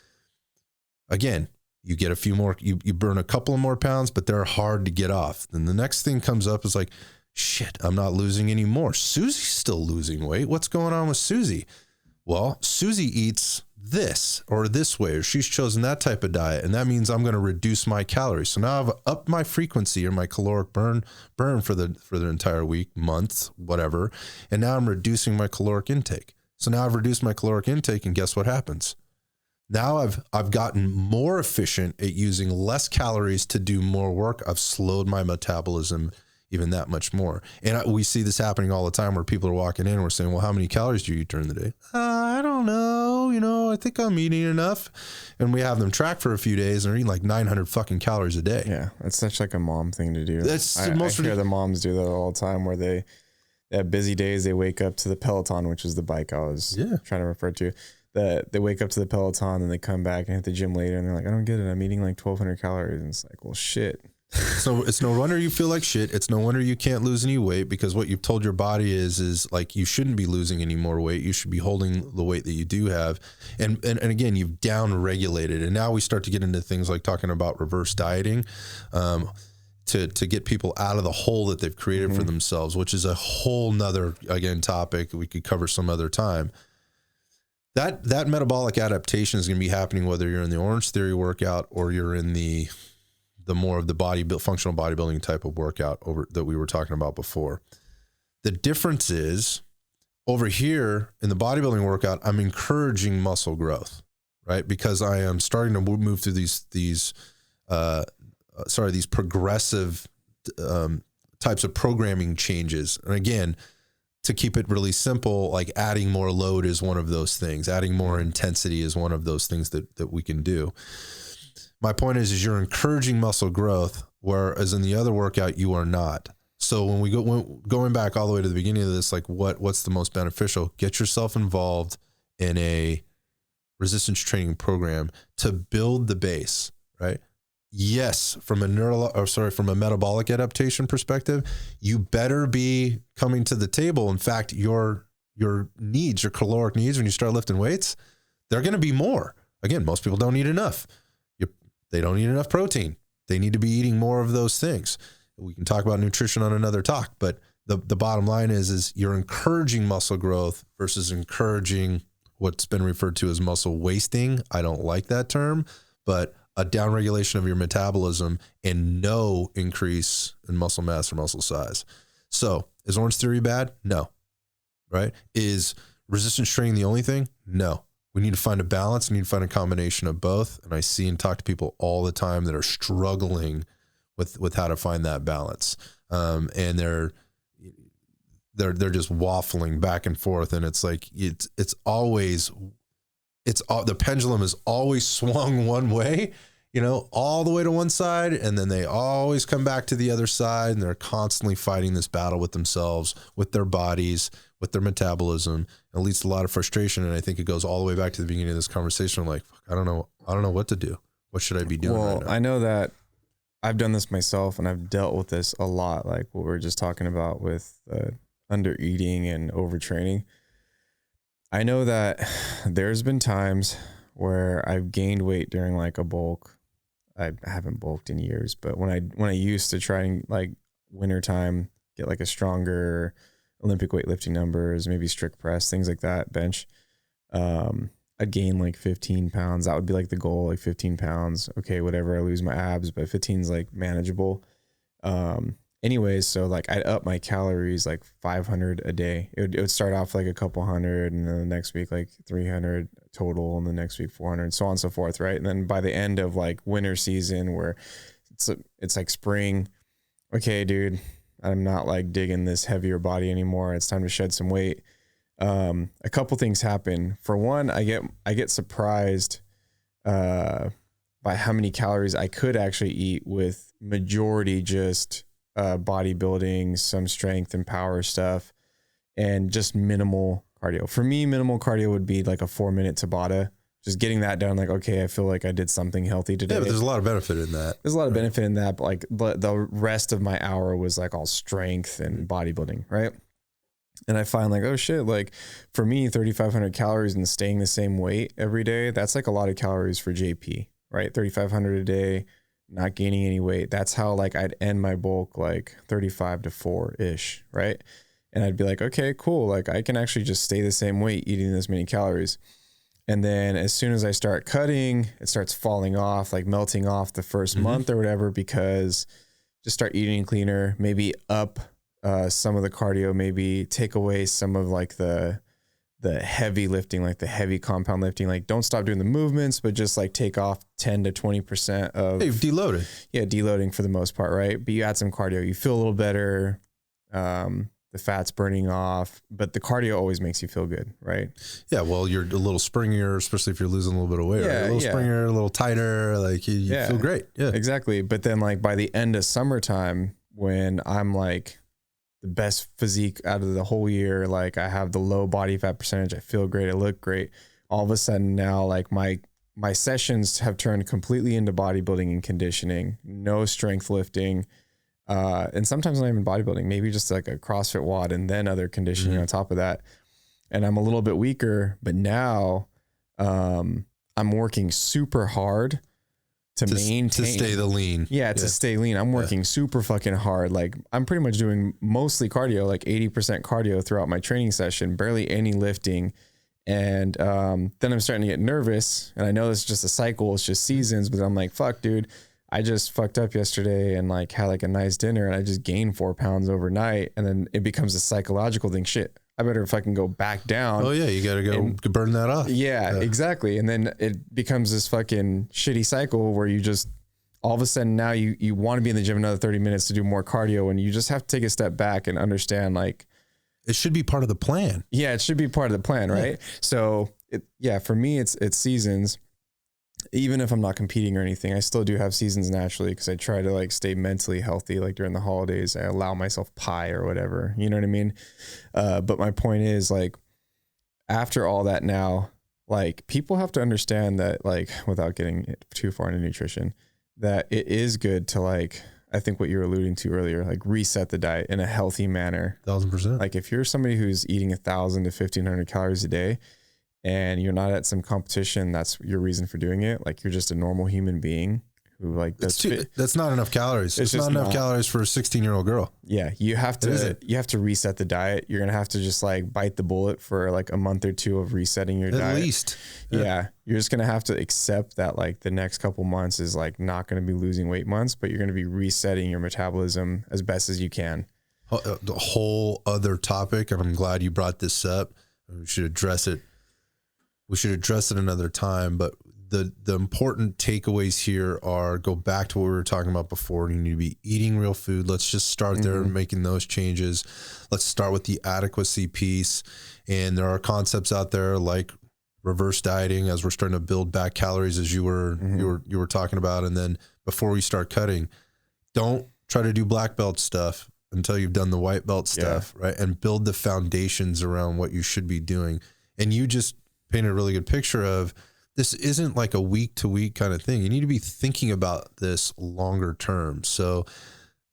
Again, you get a few more, you burn a couple of more pounds, but they're hard to get off. Then the next thing comes up is like, shit, I'm not losing any more. Susie's still losing weight. What's going on with Susie? Well, Susie eats this or this way, or she's chosen that type of diet, and that means I'm going to reduce my calories. So now I've upped my frequency or my caloric burn for the entire week, month, whatever, and now I'm reducing my caloric intake. So now I've reduced my caloric intake, and guess what happens? Now I've gotten more efficient at using less calories to do more work. I've slowed my metabolism even that much more. And we see this happening all the time where people are walking in and we're saying, well, how many calories do you eat during the day? I don't know. I think I'm eating enough. And we have them track for a few days and they're eating like 900 fucking calories a day. Yeah. That's such like a mom thing to do. That's I hear the moms do that all the time where they have busy days. They wake up to the Peloton, which is the bike I was trying to refer to. That they wake up to the Peloton and they come back and hit the gym later and they're like, I don't get it. I'm eating like 1,200 calories. And it's like, well, shit. So it's no wonder you feel like shit. It's no wonder you can't lose any weight, because what you've told your body is like, you shouldn't be losing any more weight. You should be holding the weight that you do have. And again, you've down regulated. And now we start to get into things like talking about reverse dieting, to get people out of the hole that they've created for themselves, which is a whole nother, again, topic we could cover some other time. That metabolic adaptation is going to be happening whether you're in the Orange Theory workout or you're in the more of the functional bodybuilding type of workout that we were talking about before. The difference is, over here in the bodybuilding workout, I'm encouraging muscle growth, right? Because I am starting to move through these progressive types of programming changes. And again, to keep it really simple, like adding more load is one of those things. Adding more intensity is one of those things that we can do. My point is you're encouraging muscle growth, whereas in the other workout, you are not. So going back all the way to the beginning of this, like what's the most beneficial? Get yourself involved in a resistance training program to build the base, right? Yes, from a metabolic adaptation perspective, you better be coming to the table. In fact, your needs, your caloric needs, when you start lifting weights, they're going to be more. Again, most people don't eat enough. They don't eat enough protein. They need to be eating more of those things. We can talk about nutrition on another talk, but the bottom line is you're encouraging muscle growth versus encouraging what's been referred to as muscle wasting. I don't like that term, but a downregulation of your metabolism and no increase in muscle mass or muscle size. So is Orange Theory bad? No. Right? Is resistance training the only thing? No. We need to find a balance. We need to find a combination of both. And I see and talk to people all the time that are struggling with how to find that balance. And they're just waffling back and forth. And it's like, the pendulum is always swung one way, all the way to one side. And then they always come back to the other side. And they're constantly fighting this battle with themselves, with their bodies, with their metabolism. It leads to a lot of frustration. And I think it goes all the way back to the beginning of this conversation. I'm like, I don't know what to do. What should I be doing right now? I know that I've done this myself and I've dealt with this a lot. Like what we were just talking about with under eating and overtraining. I know that there's been times where I've gained weight during like a bulk. I haven't bulked in years, but when I used to try and like wintertime, get like a stronger Olympic weightlifting numbers, maybe strict press, things like that, bench, I'd gain like 15 pounds. That would be like the goal, like 15 pounds. Okay, whatever, I lose my abs, but 15 is like manageable. Anyways, so like I'd up my calories like 500 a day. It would start off like a couple hundred, and then the next week like 300 total, and the next week 400, so on and so forth, right? And then by the end of like winter season, where it's like spring, okay, dude, I'm not like digging this heavier body anymore. It's time to shed some weight. A couple things happen. For one, I get surprised by how many calories I could actually eat with majority just bodybuilding, some strength and power stuff, and just minimal cardio. For me, minimal cardio would be like a 4-minute Tabata. Just getting that done, like, okay, I feel like I did something healthy today. Yeah, but there's a lot of benefit in that. There's a lot of benefit in that, but like the rest of my hour was like all strength and bodybuilding, right? And I find like, oh shit, like for me, 3,500 calories and staying the same weight every day, that's like a lot of calories for JP, right? 3,500 a day, not gaining any weight. That's how like I'd end my bulk like 35 to 4-ish, right? And I'd be like, okay, cool. Like I can actually just stay the same weight eating this many calories. And then as soon as I start cutting, it starts falling off, like melting off the first month or whatever, because just start eating cleaner, maybe up some of the cardio, maybe take away some of like the heavy lifting, like the heavy compound lifting. Like don't stop doing the movements, but just like take off 10 to 20% of deloaded. Yeah, deloading for the most part, right? But you add some cardio, you feel a little better. The fat's burning off, but the cardio always makes you feel good, right? Yeah, well, you're a little springier, especially if you're losing a little bit of weight. Yeah, right? A little springier, a little tighter, like you feel great. Yeah, exactly. But then like by the end of summertime, when I'm like the best physique out of the whole year, like I have the low body fat percentage, I feel great, I look great. All of a sudden now, like my sessions have turned completely into bodybuilding and conditioning, no strength lifting. And sometimes not even bodybuilding, maybe just like a CrossFit WOD and then other conditioning on top of that. And I'm a little bit weaker, but now I'm working super hard to maintain, to stay the lean. Yeah, to stay lean. I'm working super fucking hard. Like I'm pretty much doing mostly cardio, like 80% cardio throughout my training session, barely any lifting. And then I'm starting to get nervous, and I know it's just a cycle, it's just seasons, but I'm like, fuck, dude, I just fucked up yesterday and like had like a nice dinner and I just gained 4 pounds overnight. And then it becomes a psychological thing. Shit, I better fucking go back down. Oh yeah, you got to go burn that off. Yeah, exactly. And then it becomes this fucking shitty cycle where you just, all of a sudden now you want to be in the gym another 30 minutes to do more cardio, and you just have to take a step back and understand like, it should be part of the plan. Yeah, it should be part of the plan, right? Yeah. So for me, it's seasons. Even if I'm not competing or anything, I still do have seasons naturally, because I try to like stay mentally healthy. Like during the holidays, I allow myself pie or whatever, you know what I mean? But my point is, like, after all that now, like people have to understand that, like, without getting too far into nutrition, that it is good to, like, I think what you're alluding to earlier, like reset the diet in a healthy manner. 1000%. Like if you're somebody who's eating 1,000 to 1,500 calories a day, and you're not at some competition, that's your reason for doing it. Like you're just a normal human being who like that's not enough calories. It's not enough calories for a 16-year-old girl. Yeah. You have to reset the diet. You're going to have to just like bite the bullet for like a month or two of resetting your diet. At least. Yeah. You're just going to have to accept that like the next couple months is like not going to be losing weight months, but you're going to be resetting your metabolism as best as you can. The whole other topic, and I'm glad you brought this up. We should address it. We should address it another time, but the important takeaways here are, go back to what we were talking about before. You need to be eating real food. Let's just start there and making those changes. Let's start with the adequacy piece. And there are concepts out there like reverse dieting, as we're starting to build back calories, as you were talking about. And then before we start cutting, don't try to do black belt stuff until you've done the white belt stuff, right? And build the foundations around what you should be doing. And you just painted a really good picture of, this isn't like a week to week kind of thing. You need to be thinking about this longer term. So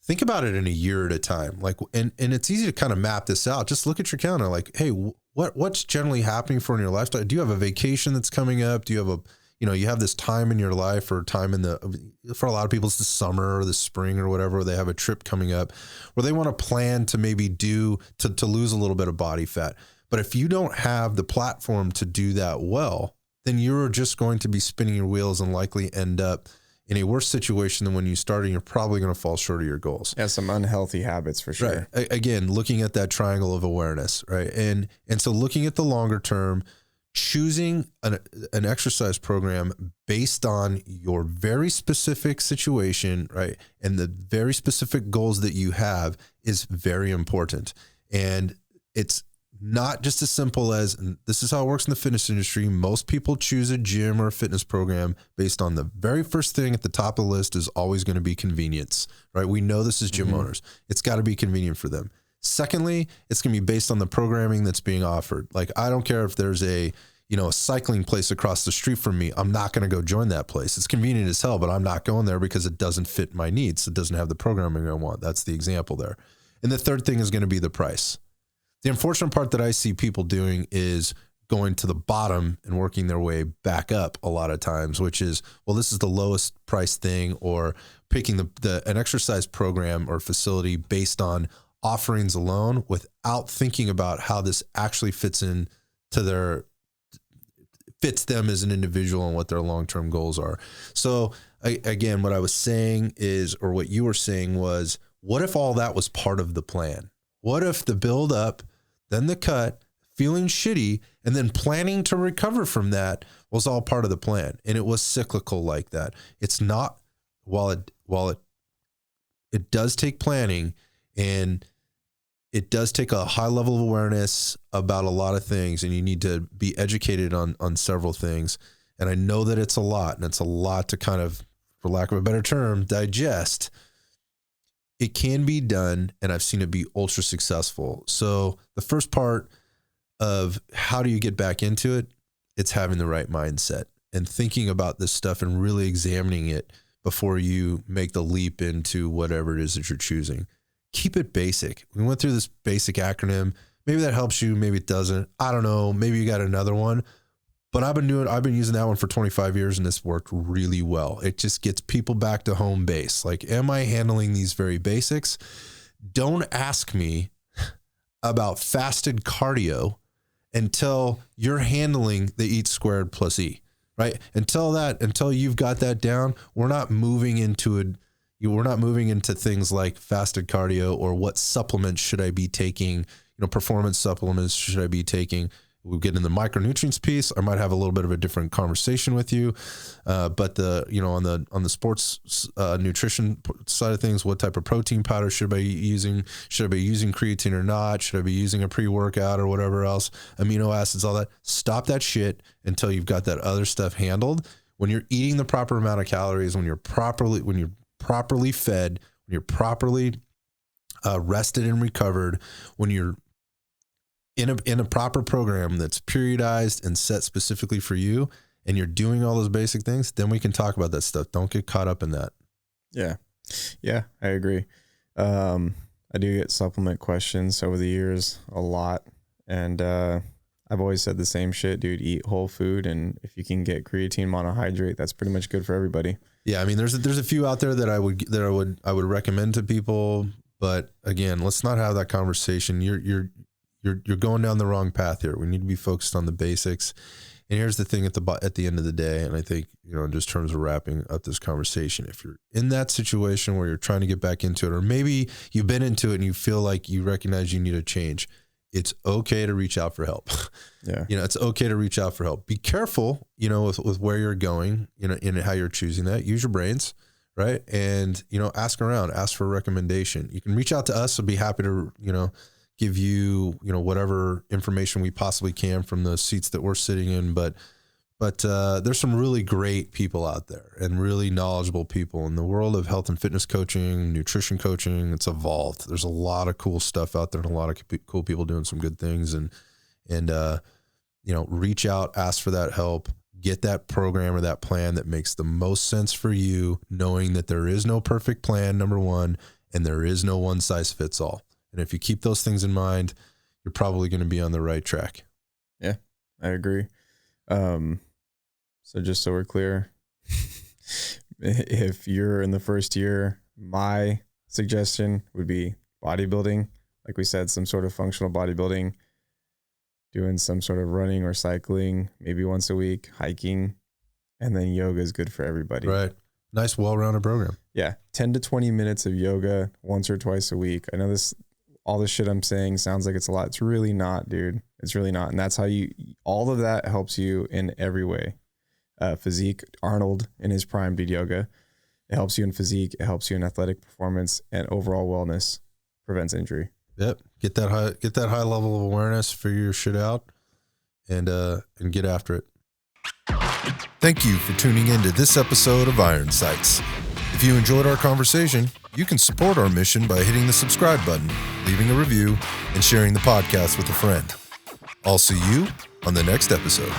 think about it in a year at a time. Like, and it's easy to kind of map this out. Just look at your calendar. Like, hey, what's generally happening for in your lifestyle? Do you have a vacation that's coming up? Do you have you have this time in your life, or time for a lot of people, it's the summer or the spring or whatever, they have a trip coming up where they want to plan to maybe to lose a little bit of body fat. But if you don't have the platform to do that well, then you're just going to be spinning your wheels and likely end up in a worse situation than when you started. You're probably going to fall short of your goals. Yeah, some unhealthy habits for sure. Right. Again, looking at that triangle of awareness, right? And so looking at the longer term, choosing an exercise program based on your very specific situation, right, and the very specific goals that you have is very important. And it's not just as simple as, and this is how it works in the fitness industry. Most people choose a gym or a fitness program based on the very first thing at the top of the list is always going to be convenience, right? We know this as gym owners. It's got to be convenient for them. Secondly, it's going to be based on the programming that's being offered. Like, I don't care if there's a cycling place across the street from me. I'm not going to go join that place. It's convenient as hell, but I'm not going there because it doesn't fit my needs. It doesn't have the programming I want. That's the example there. And the third thing is going to be the price. The unfortunate part that I see people doing is going to the bottom and working their way back up a lot of times, which is, well, this is the lowest price thing, or picking an exercise program or facility based on offerings alone without thinking about how this actually fits them as an individual and what their long-term goals are. So again, what I was saying is, or what you were saying was, what if all that was part of the plan? What if the build up, then the cut, feeling shitty, and then planning to recover from that was all part of the plan? And it was cyclical like that. It's not, while it does take planning, and it does take a high level of awareness about a lot of things, and you need to be educated on several things. And I know that it's a lot, and it's a lot to kind of, for lack of a better term, digest. It can be done, and I've seen it be ultra successful. So the first part of how do you get back into it, it's having the right mindset and thinking about this stuff and really examining it before you make the leap into whatever it is that you're choosing. Keep it basic. We went through this basic acronym. Maybe that helps you, maybe it doesn't. I don't know. Maybe you got another one. But I've been using that one for 25 years, and it's worked really well. It just gets people back to home base. Like, am I handling these very basics? Don't ask me about fasted cardio until you're handling the eat squared plus E, right? Until you've got that down, we're not moving into things like fasted cardio, or what supplements should I be taking, performance supplements should I be taking. We'll get in the micronutrients piece. I might have a little bit of a different conversation with you, but on the sports nutrition side of things, what type of protein powder should I be using? Should I be using creatine or not? Should I be using a pre-workout or whatever else? Amino acids, all that. Stop that shit until you've got that other stuff handled. When you're eating the proper amount of calories, when you're properly fed, when you're properly rested and recovered, when you're in a proper program that's periodized and set specifically for you, and you're doing all those basic things, then we can talk about that stuff. Don't get caught up in that. Yeah, I agree. I do get supplement questions over the years a lot, and I've always said the same shit, dude. Eat whole food, and if you can get creatine monohydrate, that's pretty much good for everybody. Yeah, there's a few out there that I would recommend to people, but again, let's not have that conversation. You're going down the wrong path here. We need to be focused on the basics. And here's the thing at the end of the day, and I think, in just terms of wrapping up this conversation, if you're in that situation where you're trying to get back into it, or maybe you've been into it and you feel like you recognize you need a change, it's okay to reach out for help. Yeah. It's okay to reach out for help. Be careful, with where you're going, and how you're choosing that. Use your brains, right? And, ask around, ask for a recommendation. You can reach out to us. I'll be happy to, give you, whatever information we possibly can from the seats that we're sitting in. But there's some really great people out there, and really knowledgeable people in the world of health and fitness coaching, nutrition coaching. It's evolved. There's a lot of cool stuff out there, and a lot of cool people doing some good things, and reach out, ask for that help, get that program or that plan that makes the most sense for you, knowing that there is no perfect plan, number one. and there is no one size fits all. And if you keep those things in mind, you're probably going to be on the right track. Yeah, I agree. So just so we're clear, if you're in the first year, my suggestion would be bodybuilding. Like we said, some sort of functional bodybuilding, doing some sort of running or cycling, maybe once a week, hiking, and then yoga is good for everybody. Right. Nice, well-rounded program. Yeah. 10 to 20 minutes of yoga once or twice a week. I know all this shit I'm saying sounds like it's a lot. It's really not, dude. It's really not. And that's how all of that helps you in every way. Physique, Arnold in his prime did yoga. It helps you in physique. It helps you in athletic performance and overall wellness. Prevents injury. Yep. Get that high level of awareness, figure your shit out, and get after it. Thank you for tuning in to this episode of Iron Sights. If you enjoyed our conversation, you can support our mission by hitting the subscribe button, leaving a review, and sharing the podcast with a friend. I'll see you on the next episode.